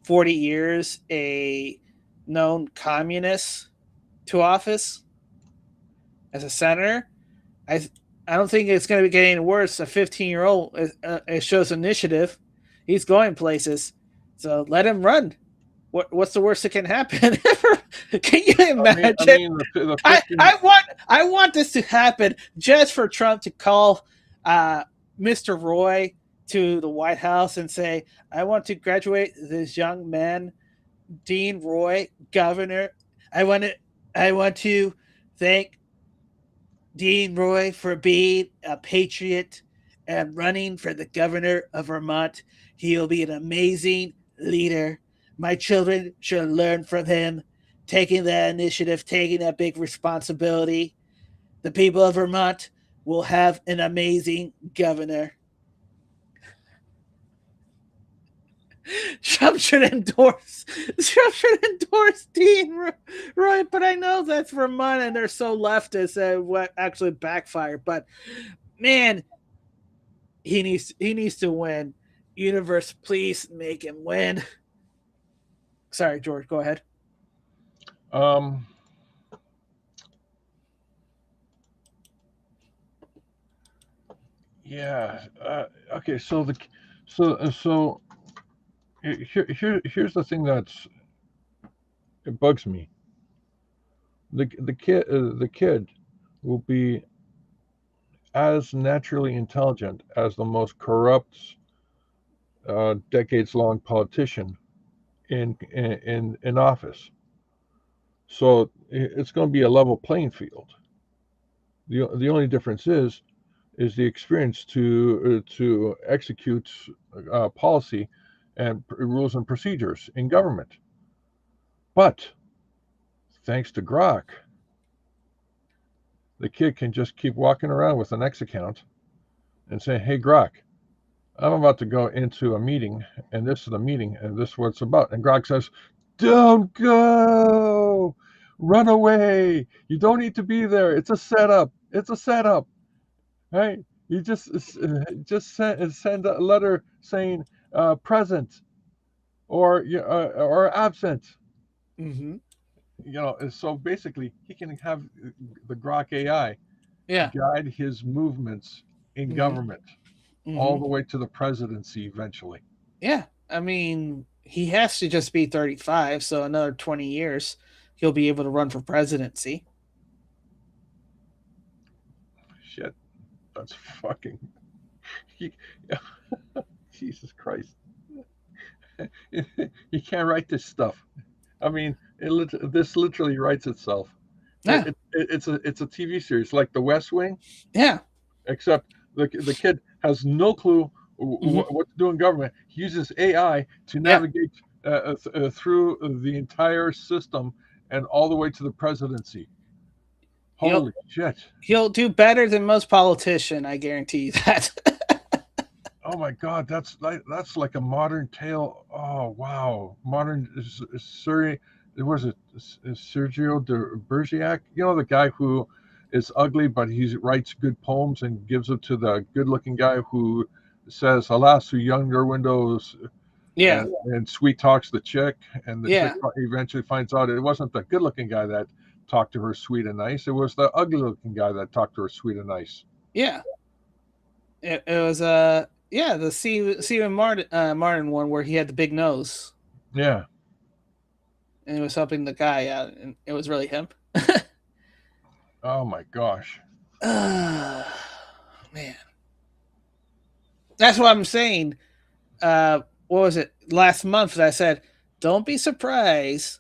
40 years a known communist to office as a senator. I I don't think it's going to be getting worse. A 15-year-old it shows initiative. He's going places, so let him run. What's the worst that can happen? Can you imagine? I mean I want this to happen just for Trump to call Mr. Roy to the White House and say, "I want to graduate this young man, Dean Roy, governor. I want to thank Dean Roy for being a patriot and running for the governor of Vermont. He'll be an amazing leader. My children should learn from him, taking that initiative, taking that big responsibility. The people of Vermont will have an amazing governor." Trump should endorse Dean Roy, but I know that's Vermont and they're so leftist that what actually backfire. But man, he needs to win. Universe, please make him win. Sorry, George, go ahead. Yeah. Okay. So here's the thing it bugs me. The kid will be as naturally intelligent as the most corrupt, decades-long politician in office. So it's going to be a level playing field. The only difference is the experience to execute policy and rules and procedures in government. But thanks to Grok, the kid can just keep walking around with an X account and say, "Hey, Grok, I'm about to go into a meeting, and this is the meeting, and this is what it's about." And Grok says, "Don't go! Run away! You don't need to be there. It's a setup. It's a setup." Right? You just send a letter saying present or absent. Mm-hmm. So basically, he can have the Grok AI guide his movements in government all the way to the presidency eventually. Yeah, I mean, he has to just be 35, so another 20 years, he'll be able to run for presidency. Shit, that's fucking. Jesus Christ. You can't write this stuff. I mean, this literally writes itself. Yeah. It's a TV series like The West Wing. Yeah. Except the kid has no clue what to do in government. He uses AI to navigate through the entire system and all the way to the presidency. Holy shit! He'll do better than most politicians. I guarantee you that. Oh my God, that's like a modern tale. Oh wow, modern Sergio de Bergerac. You know, the guy who is ugly, but he writes good poems and gives it to the good-looking guy who says, "Alas, who younger windows." Yeah. And sweet talks the chick, and the chick eventually finds out it wasn't the good-looking guy that talked to her sweet and nice. It was the ugly-looking guy that talked to her sweet and nice. Yeah. It was the Stephen Martin one where he had the big nose. Yeah. And he was helping the guy out, and it was really him. Oh my gosh. Man. That's what I'm saying. What was it last month that I said? Don't be surprised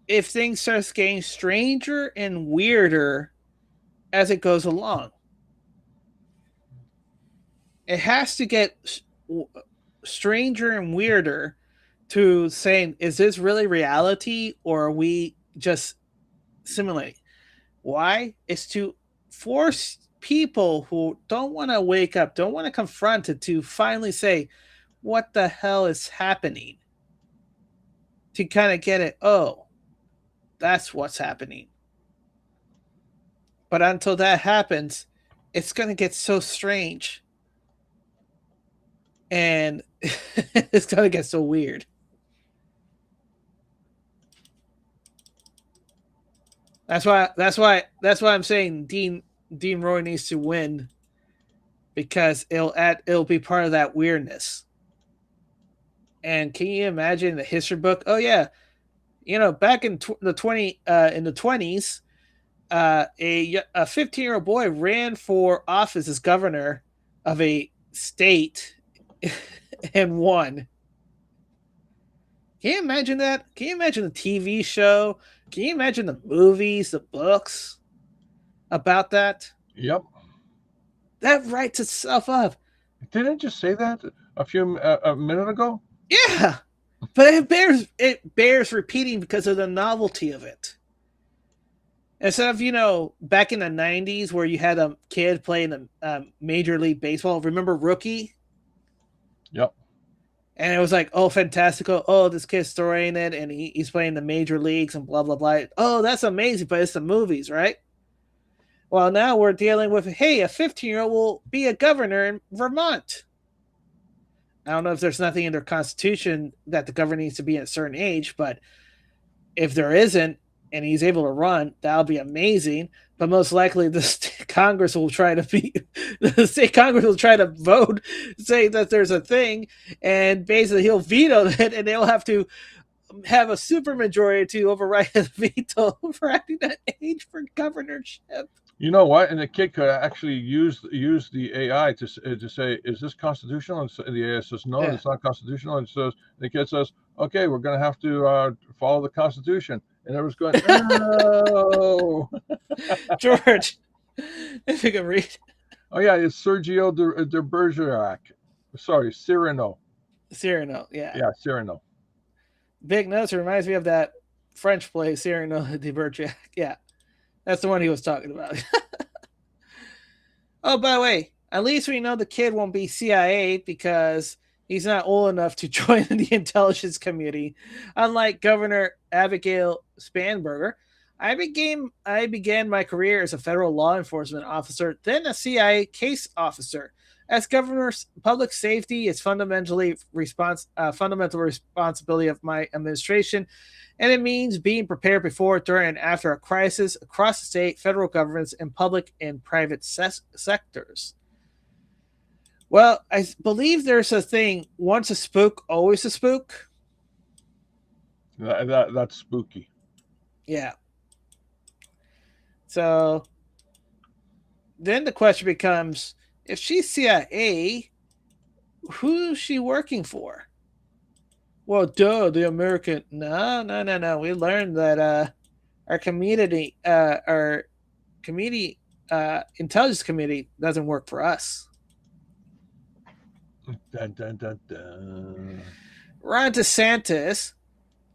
if things start getting stranger and weirder as it goes along. It has to get stranger and weirder to saying, is this really reality or are we just simulating? Why? It's to force people who don't want to wake up, don't want to confront it, to finally say, what the hell is happening? To kind of get it, oh, that's what's happening. But until that happens, it's going to get so strange. And it's going to get so weird. That's why I'm saying Dean Roy needs to win, because it'll be part of that weirdness. And can you imagine the history book? Oh yeah, back in the 20s, a 15-year-old boy ran for office as governor of a state and won. Can you imagine that? Can you imagine the TV show? Can you imagine the movies, the books about that? Yep. That writes itself up. Didn't I just say that a minute ago? Yeah, but it bears repeating because of the novelty of it. Instead of back in the 90s where you had a kid playing a Major League Baseball. Remember Rookie? Yep. And it was like, oh, fantastical. Oh, this kid's throwing it and he's playing the major leagues and blah, blah, blah. Oh, that's amazing, but it's the movies, right? Well, now we're dealing with, hey, a 15-year-old will be a governor in Vermont. I don't know if there's nothing in their constitution that the governor needs to be at a certain age, but if there isn't and he's able to run, that'll be amazing. But most likely the state Congress will try to vote, say that there's a thing, and basically he'll veto it, and they'll have to have a supermajority to override his veto for having that age for governorship. You know what? And the kid could actually use the AI to say, "Is this constitutional?" And the AI says, "No, it's not constitutional." And so the kid says, "Okay, we're going to have to follow the Constitution." And everyone's going, "No." George, if you can read. Oh yeah, it's Sergio de Bergerac. Sorry, Cyrano. Cyrano, yeah. Yeah, Cyrano. Big notes. It reminds me of that French play, Cyrano de Bergerac. Yeah. That's the one he was talking about. Oh, by the way, at least we know the kid won't be CIA because he's not old enough to join the intelligence community. Unlike Governor Abigail Spanberger, I began my career as a federal law enforcement officer, then a CIA case officer. As governor, public safety is fundamental responsibility of my administration, and it means being prepared before, during, and after a crisis across the state, federal governments, and public and private sectors. Well, I believe there's a thing, once a spook, always a spook. That's spooky. Yeah. So then the question becomes, if she's CIA, who's she working for? Well, the American. No. We learned that our community intelligence committee doesn't work for us. Dun, dun, dun, dun. Ron DeSantis,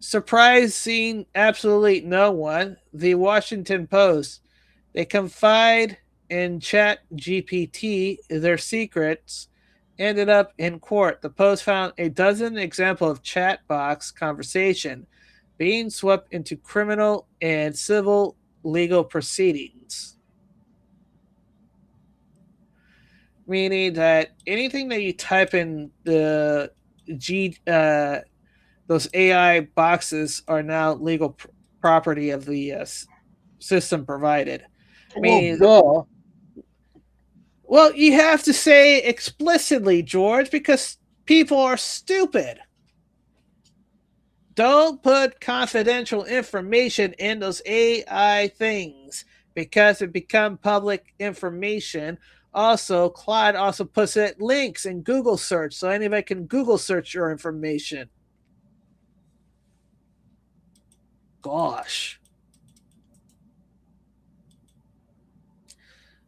surprising absolutely no one. The Washington Post, they confide in ChatGPT their secrets, ended up in court. The Post found a dozen examples of chat box conversation being swept into criminal and civil legal proceedings. Meaning that anything that you type in the those AI boxes are now legal property of the system provided. Well, you have to say explicitly, George, because people are stupid. Don't put confidential information in those AI things because it become public information. Also, Clyde also puts it links in Google search, so anybody can Google search your information. Gosh.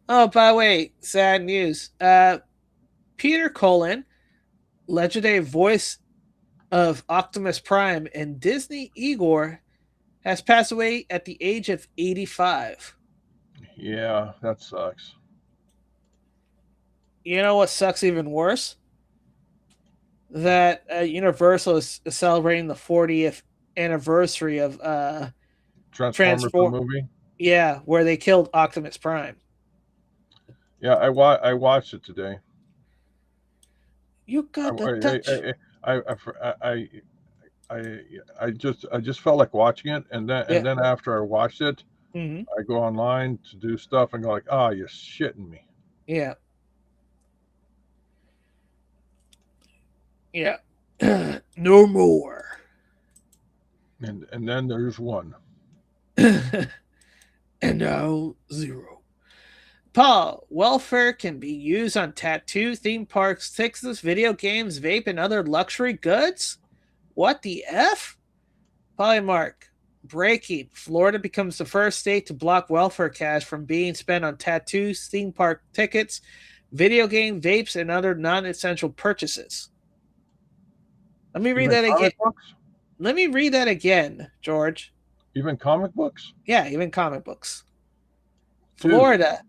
Oh, by the way, sad news. Peter Cullen, legendary voice of Optimus Prime and Disney Igor, has passed away at the age of 85. Yeah, that sucks. You know what sucks even worse? That Universal is celebrating the 40th anniversary of Transformers the movie. Yeah, where they killed Optimus Prime. Yeah, I watched it today. You got the touch. I just felt like watching it, and then after I watched it, I go online to do stuff and go like, "Ah, you're shitting me." Yeah. Yeah. No more. And then there's one. And now 0. Paul, welfare can be used on tattoo, theme parks, tickets, video games, vape, and other luxury goods? What the F? Polymark. Breaking. Florida becomes the first state to block welfare cash from being spent on tattoos, theme park tickets, video game, vapes, and other non-essential purchases. Let me read that again. Let me read that again, George. Even comic books? Yeah, even comic books. Florida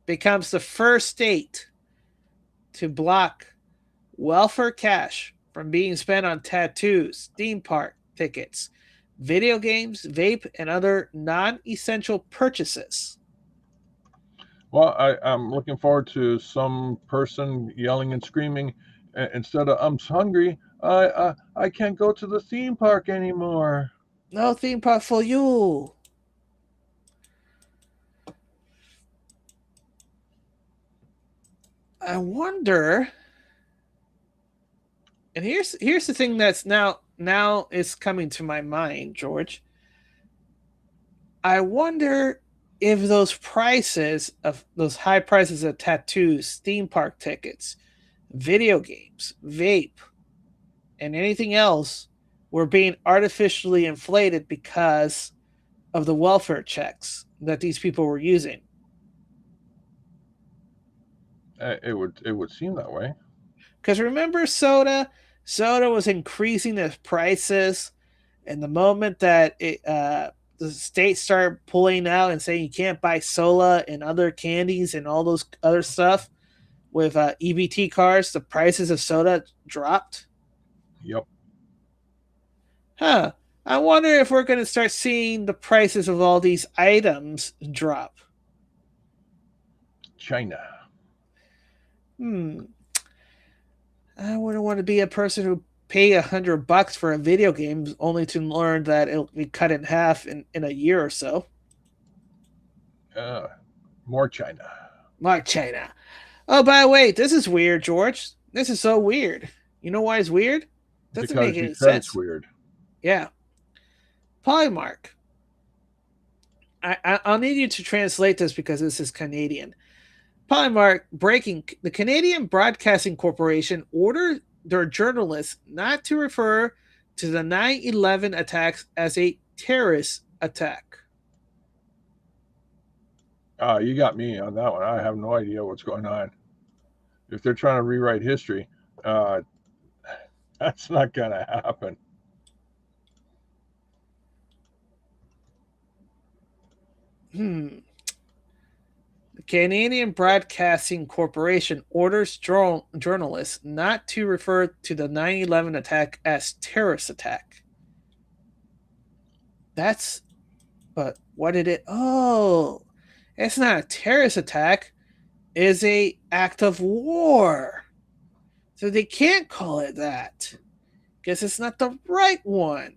becomes the first state to block welfare cash from being spent on tattoos, theme park tickets, video games, vape, and other non-essential purchases. Well, I'm looking forward to some person yelling and screaming instead of "I'm hungry, I can't go to the theme park anymore." No theme park for you. I wonder. And here's the thing that's now is coming to my mind, George. I wonder if those prices of those high prices of tattoos, theme park tickets, video games, vape, and anything else were being artificially inflated because of the welfare checks that these people were using. It would seem that way. Because remember, soda was increasing its prices, and the moment that the state started pulling out and saying you can't buy soda and other candies and all those other stuff with EBT cards, the prices of soda dropped. Yep. Huh. I wonder if we're going to start seeing the prices of all these items drop. China. I wouldn't want to be a person who pay $100 for a video game only to learn that it'll be cut in half in a year or so. More China. More China. Oh, by the way, this is weird, George. This is so weird. You know why it's weird? Doesn't because make any you said sense. It's weird. Yeah. Polymark. I'll need you to translate this because this is Canadian. Polymark breaking. The Canadian Broadcasting Corporation ordered their journalists not to refer to the 9/11 attacks as a terrorist attack. You got me on that one. I have no idea what's going on. If they're trying to rewrite history, that's not going to happen. The Canadian Broadcasting Corporation orders journalists not to refer to the 9/11 attack as terrorist attack. But what did it? Oh, it's not a terrorist attack. It's a act of war. So they can't call it that because it's not the right one.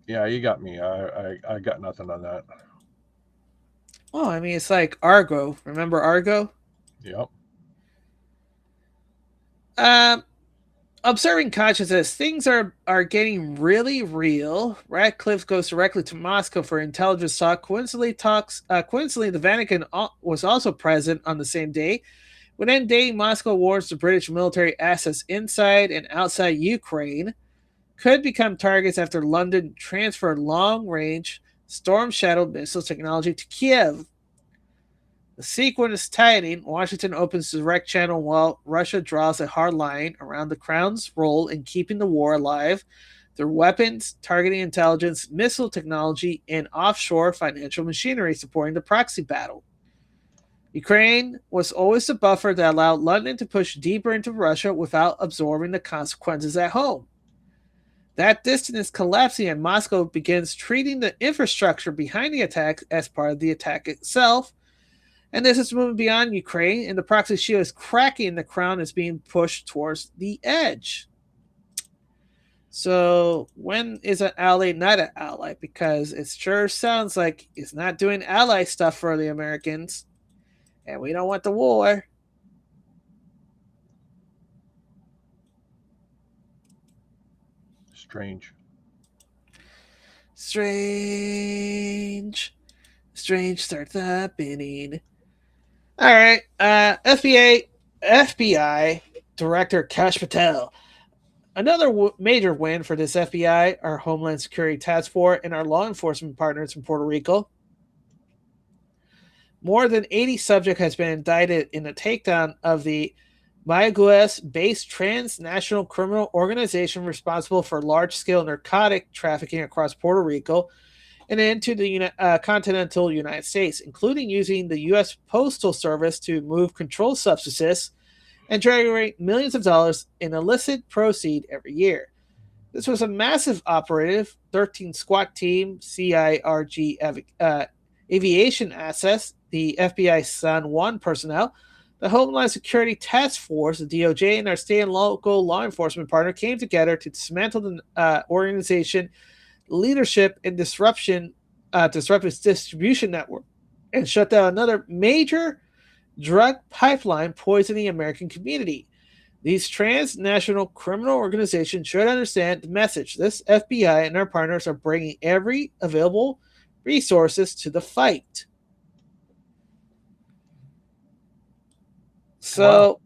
Yeah, you got me. I got nothing on that. Oh, I mean, it's like Argo. Remember Argo? Yep. Observing consciousness, things are getting really real. Radcliffe goes directly to Moscow for intelligence talk. Coincidentally, the Vatican was also present on the same day. Within day, Moscow warns the British military assets inside and outside Ukraine could become targets after London transferred long-range Storm Shadow missile technology to Kiev. The sequence is tightening. Washington opens the direct channel while Russia draws a hard line around the Crown's role in keeping the war alive through weapons, targeting intelligence, missile technology, and offshore financial machinery supporting the proxy battle. Ukraine was always the buffer that allowed London to push deeper into Russia without absorbing the consequences at home. That distance is collapsing, and Moscow begins treating the infrastructure behind the attack as part of the attack itself. And this is moving beyond Ukraine, and the proxy shield is cracking, and the Crown is being pushed towards the edge. So, when is an ally not an ally? Because it sure sounds like it's not doing ally stuff for the Americans, and we don't want the war. Strange. Strange starts happening. All right, FBI Director Kash Patel. Another major win for this FBI, our Homeland Security Task Force, and our law enforcement partners in Puerto Rico. More than 80 subjects has been indicted in the takedown of the Mayagüez-based transnational criminal organization responsible for large-scale narcotic trafficking across Puerto Rico and into the continental United States, including using the U.S. Postal Service to move controlled substances and generate millions of dollars in illicit proceeds every year. This was a massive operative, 13 SWAT team, CIRG aviation assets, the FBI San Juan personnel, the Homeland Security Task Force, the DOJ, and our state and local law enforcement partner came together to dismantle the organization leadership and disrupt its distribution network and shut down another major drug pipeline poisoning the American community. These transnational criminal organizations should understand the message. This FBI and our partners are bringing every available resources to the fight. So,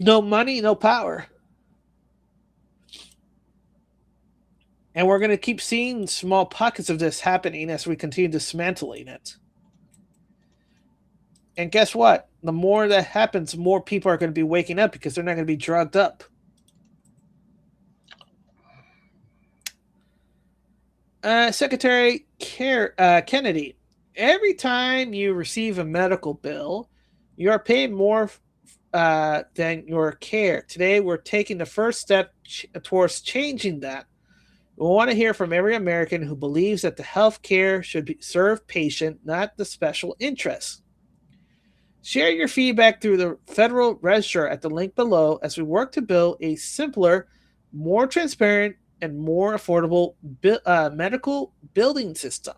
no money, no power. And we're going to keep seeing small pockets of this happening as we continue dismantling it. And guess what? The more that happens, more people are going to be waking up because they're not going to be drugged up. Secretary Kennedy, every time you receive a medical bill, you are paid more than your care. Today, we're taking the first step towards changing that. We want to hear from every American who believes that the health care should serve patient, not the special interests. Share your feedback through the Federal Register at the link below as we work to build a simpler, more transparent, and more affordable medical building system.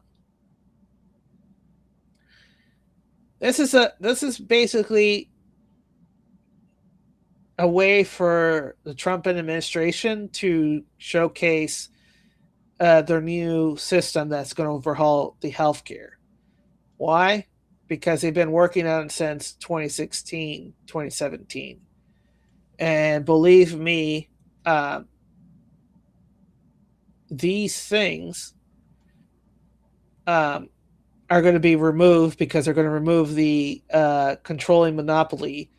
This is basically a way for the Trump administration to showcase their new system that's going to overhaul the healthcare. Why? Because they've been working on it since 2016, 2017. And believe me, these things are going to be removed because they're going to remove the controlling monopoly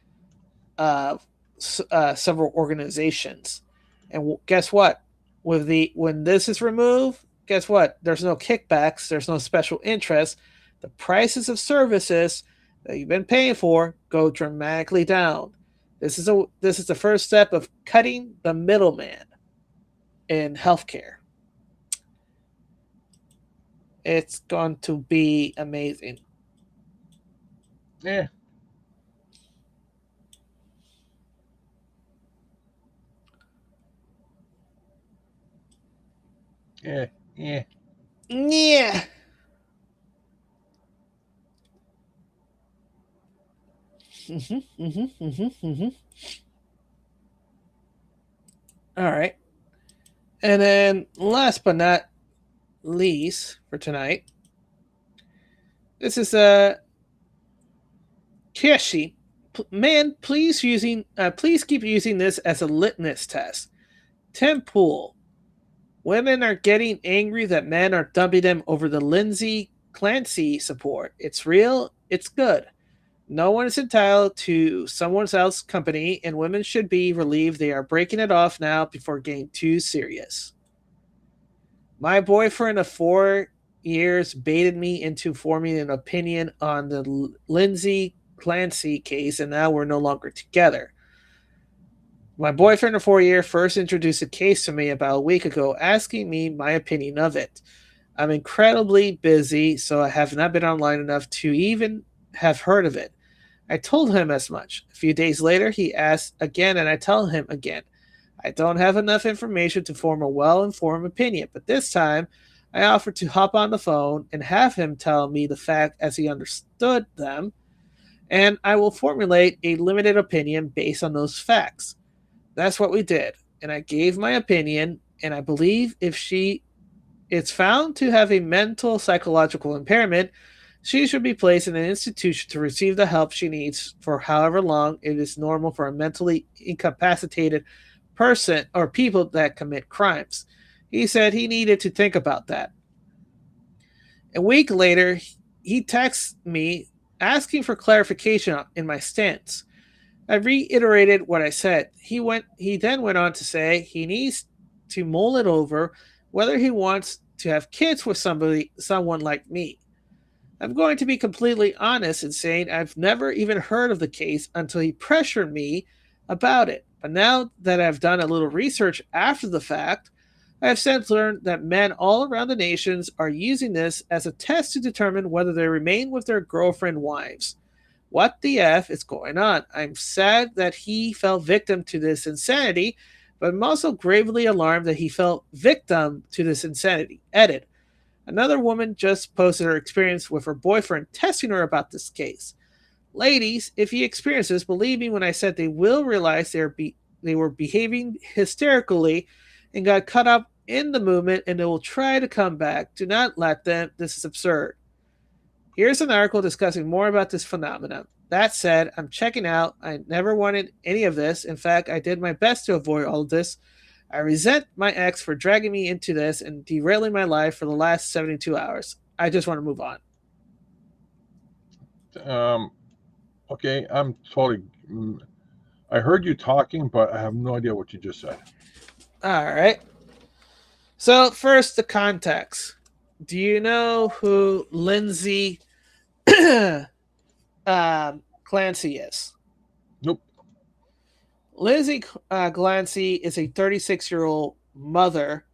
of several organizations. And guess what? When this is removed, guess what? There's no kickbacks. There's no special interest. The prices of services that you've been paying for go dramatically down. This is the first step of cutting the middleman in healthcare. It's going to be amazing. Yeah. Yeah. Yeah. All right. And then last but not least for tonight, this is Kiyoshi. Man, please keep using this as a litmus test. Tim Pool. Women are getting angry that men are dumping them over the Lindsay Clancy support. It's real, it's good. No one is entitled to someone else's company, and women should be relieved they are breaking it off now before getting too serious. My boyfriend of 4 years baited me into forming an opinion on the Lindsay Clancy case, and now we're no longer together. My boyfriend of 4 years first introduced a case to me about a week ago, asking me my opinion of it. I'm incredibly busy, so I have not been online enough to even have heard of it. I told him as much. A few days later, he asked again, and I tell him again. I don't have enough information to form a well-informed opinion, but this time I offered to hop on the phone and have him tell me the fact as he understood them, and I will formulate a limited opinion based on those facts. That's what we did, and I gave my opinion, and I believe if she is found to have a mental psychological impairment, she should be placed in an institution to receive the help she needs for however long it is normal for a mentally incapacitated person or people that commit crimes. He said he needed to think about that. A week later, he texts me asking for clarification in my stance. I reiterated what I said. He then went on to say he needs to mull it over whether he wants to have kids with someone like me. I'm going to be completely honest in saying I've never even heard of the case until he pressured me about it. But now that I've done a little research after the fact, I have since learned that men all around the nations are using this as a test to determine whether they remain with their girlfriend wives. What the F is going on? I'm sad that he fell victim to this insanity, but I'm also gravely alarmed that he fell victim to this insanity. Edit. Another woman just posted her experience with her boyfriend testing her about this case. Ladies, if you experience this, believe me when I said they will realize they were behaving hysterically and got caught up in the movement and they will try to come back. Do not let them. This is absurd. Here's an article discussing more about this phenomenon. That said, I'm checking out. I never wanted any of this. In fact, I did my best to avoid all of this. I resent my ex for dragging me into this and derailing my life for the last 72 hours. I just want to move on. Okay, I'm totally. I heard you talking, but I have no idea what you just said. All right. So, first, the context. Do you know who Lindsay Clancy is? Nope. Lindsay Clancy is a 36-year-old mother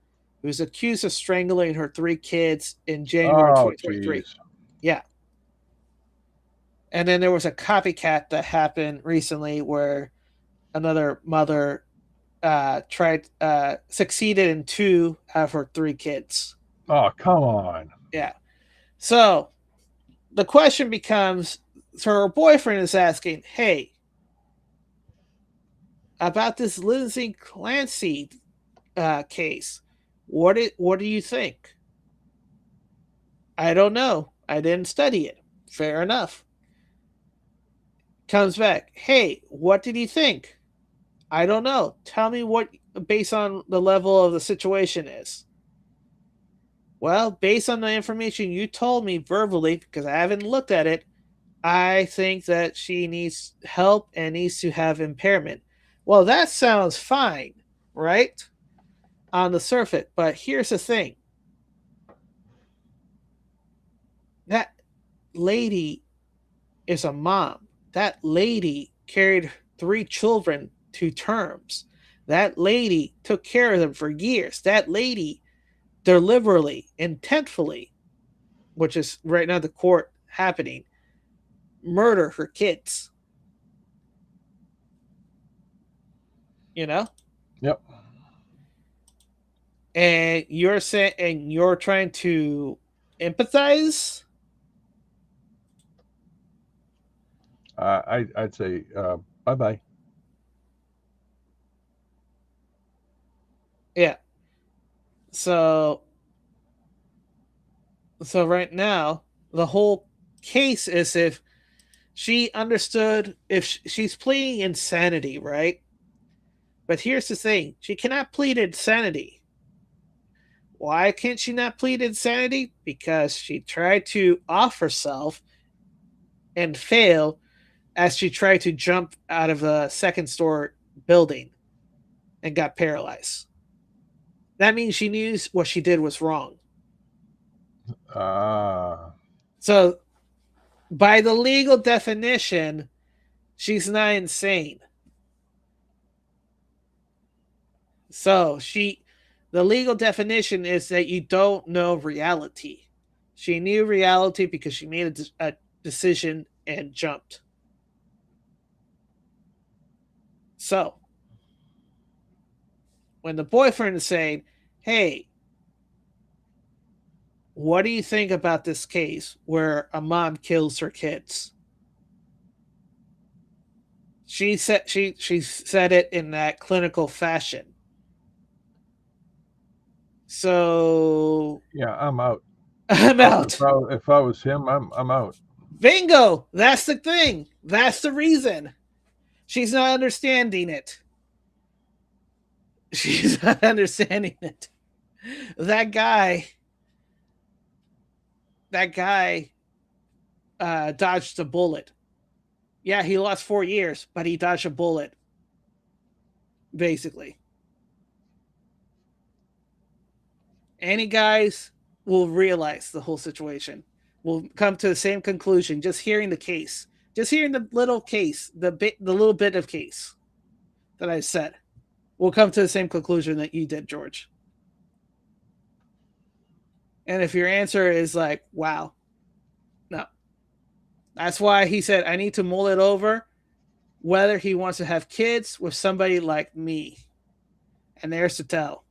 who's accused of strangling her 3 kids in January 2023. Geez. Yeah. And then there was a copycat that happened recently where another mother succeeded in 2 out of her 3 kids. Oh, come on. Yeah. So the question becomes, so her boyfriend is asking, hey, about this Lindsay Clancy case, what do you think? I don't know. I didn't study it. Fair enough. Comes back, hey, what did you think? I don't know. Tell me what, based on the level of the situation is. Well, based on the information you told me verbally, because I haven't looked at it, I think that she needs help and needs to have impairment. Well, that sounds fine, right? On the surface. But here's the thing. That lady is a mom. That lady carried 3 children to terms. That lady took care of them for years. That lady deliberately, intentfully, which is right now the court happening, murder her kids. You know? Yep. And you're saying, and you're trying to empathize? I'd say bye bye. Yeah. So right now, the whole case is if she understood, if she's pleading insanity, right? But here's the thing, she cannot plead insanity. Why can't she not plead insanity? Because she tried to off herself and fail as she tried to jump out of the second store building and got paralyzed. That means she knew what she did was wrong. Ah. So, by the legal definition, she's not insane. So, the legal definition is that you don't know reality. She knew reality because she made a decision and jumped. So, when the boyfriend is saying, hey, what do you think about this case where a mom kills her kids? She said she said it in that clinical fashion. So Yeah, I'm out. I'm out. If I was him, I'm out. Bingo! That's the thing. That's the reason. She's not understanding it. She's not understanding it. That guy dodged a bullet. Yeah, he lost 4 years, but he dodged a bullet. Basically. Any guys will realize the whole situation. Will come to the same conclusion just hearing the case. Just hearing the little case, the little bit of case that I said. Will come to the same conclusion that you did, George. And if your answer is like, wow, no. That's why he said, I need to mull it over whether he wants to have kids with somebody like me. And there's to tell.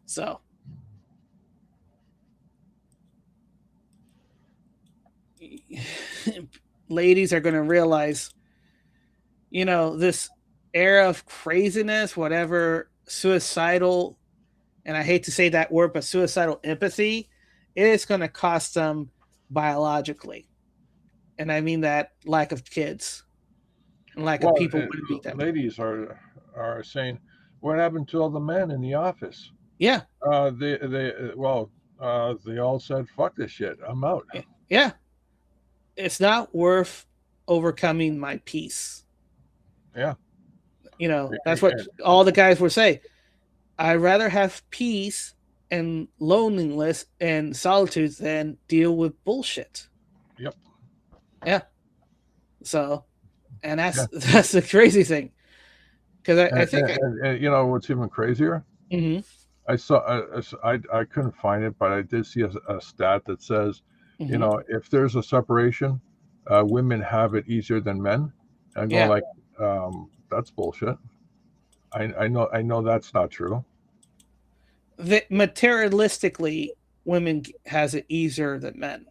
So. Ladies are going to realize, this era of craziness, whatever suicidal, and I hate to say that word, but suicidal empathy, it is going to cost them biologically. And I mean that lack of kids and lack of people want to beat them. Ladies are saying, what happened to all the men in the office? Yeah. They all said, fuck this shit. I'm out. Yeah. It's not worth overcoming my peace. Yeah. That's what all the guys were saying. I'd rather have peace and loneliness and solitude than deal with bullshit. Yep. Yeah. So, and that's the crazy thing. Because I think... And you know what's even crazier? Mm-hmm. I saw, I couldn't find it, but I did see a stat that says, mm-hmm. If there's a separation, women have it easier than men. And I'm going that's bullshit. I know that's not true. Materialistically, women has it easier than men.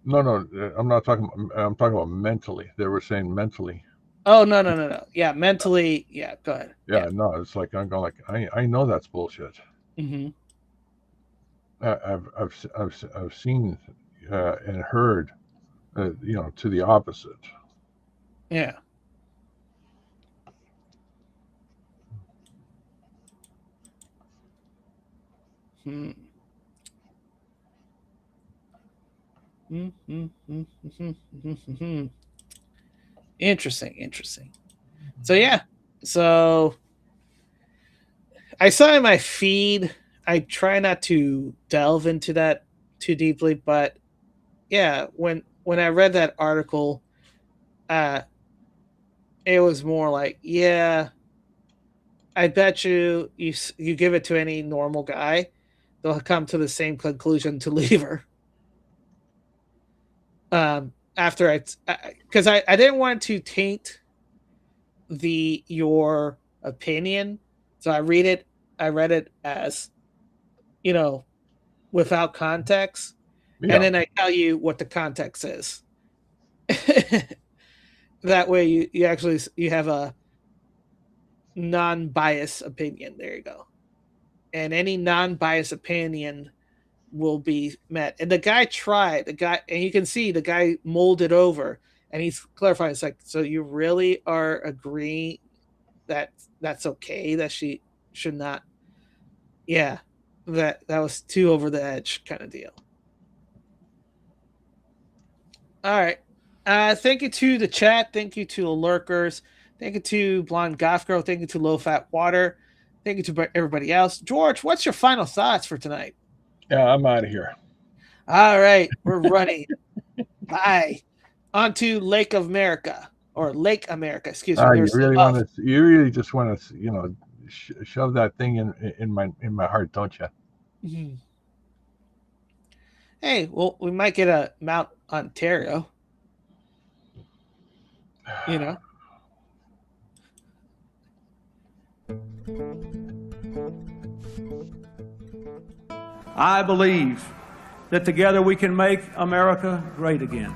No, I'm not talking. I'm talking about mentally. They were saying mentally. Oh no. Yeah, mentally. Yeah, go ahead. Yeah. No, it's like I'm going I know that's bullshit. Mm-hmm. I've seen and heard, to the opposite. Yeah. Hmm. Interesting. So yeah. So I saw in my feed. I try not to delve into that too deeply, but yeah, when I read that article, it was more like, yeah, I bet you give it to any normal guy, they'll come to the same conclusion to leave her. After because I didn't want to taint your opinion, so I read it as, without context, Yeah. And then I tell you what the context is. That way you actually you have a non-biased opinion. There you go. And any non-biased opinion will be met. And the guy tried, and you can see the guy molded over, and he's clarifying. It's like, so you really are agreeing that that's okay, that she should not. Yeah, that was too over the edge kind of deal. All right. Thank you to the chat. Thank you to the lurkers. Thank you to Blonde Goth Girl. Thank you to Low Fat Water. Thank you to everybody else. George, what's your final thoughts for tonight? Yeah, I'm out of here. All right, we're running. Bye. On to Lake of America, or Lake America. Excuse me. You really just want to, shove that thing in my heart, don't you? Mm-hmm. Hey, well, we might get a Mount Ontario. I believe that together we can make America great again.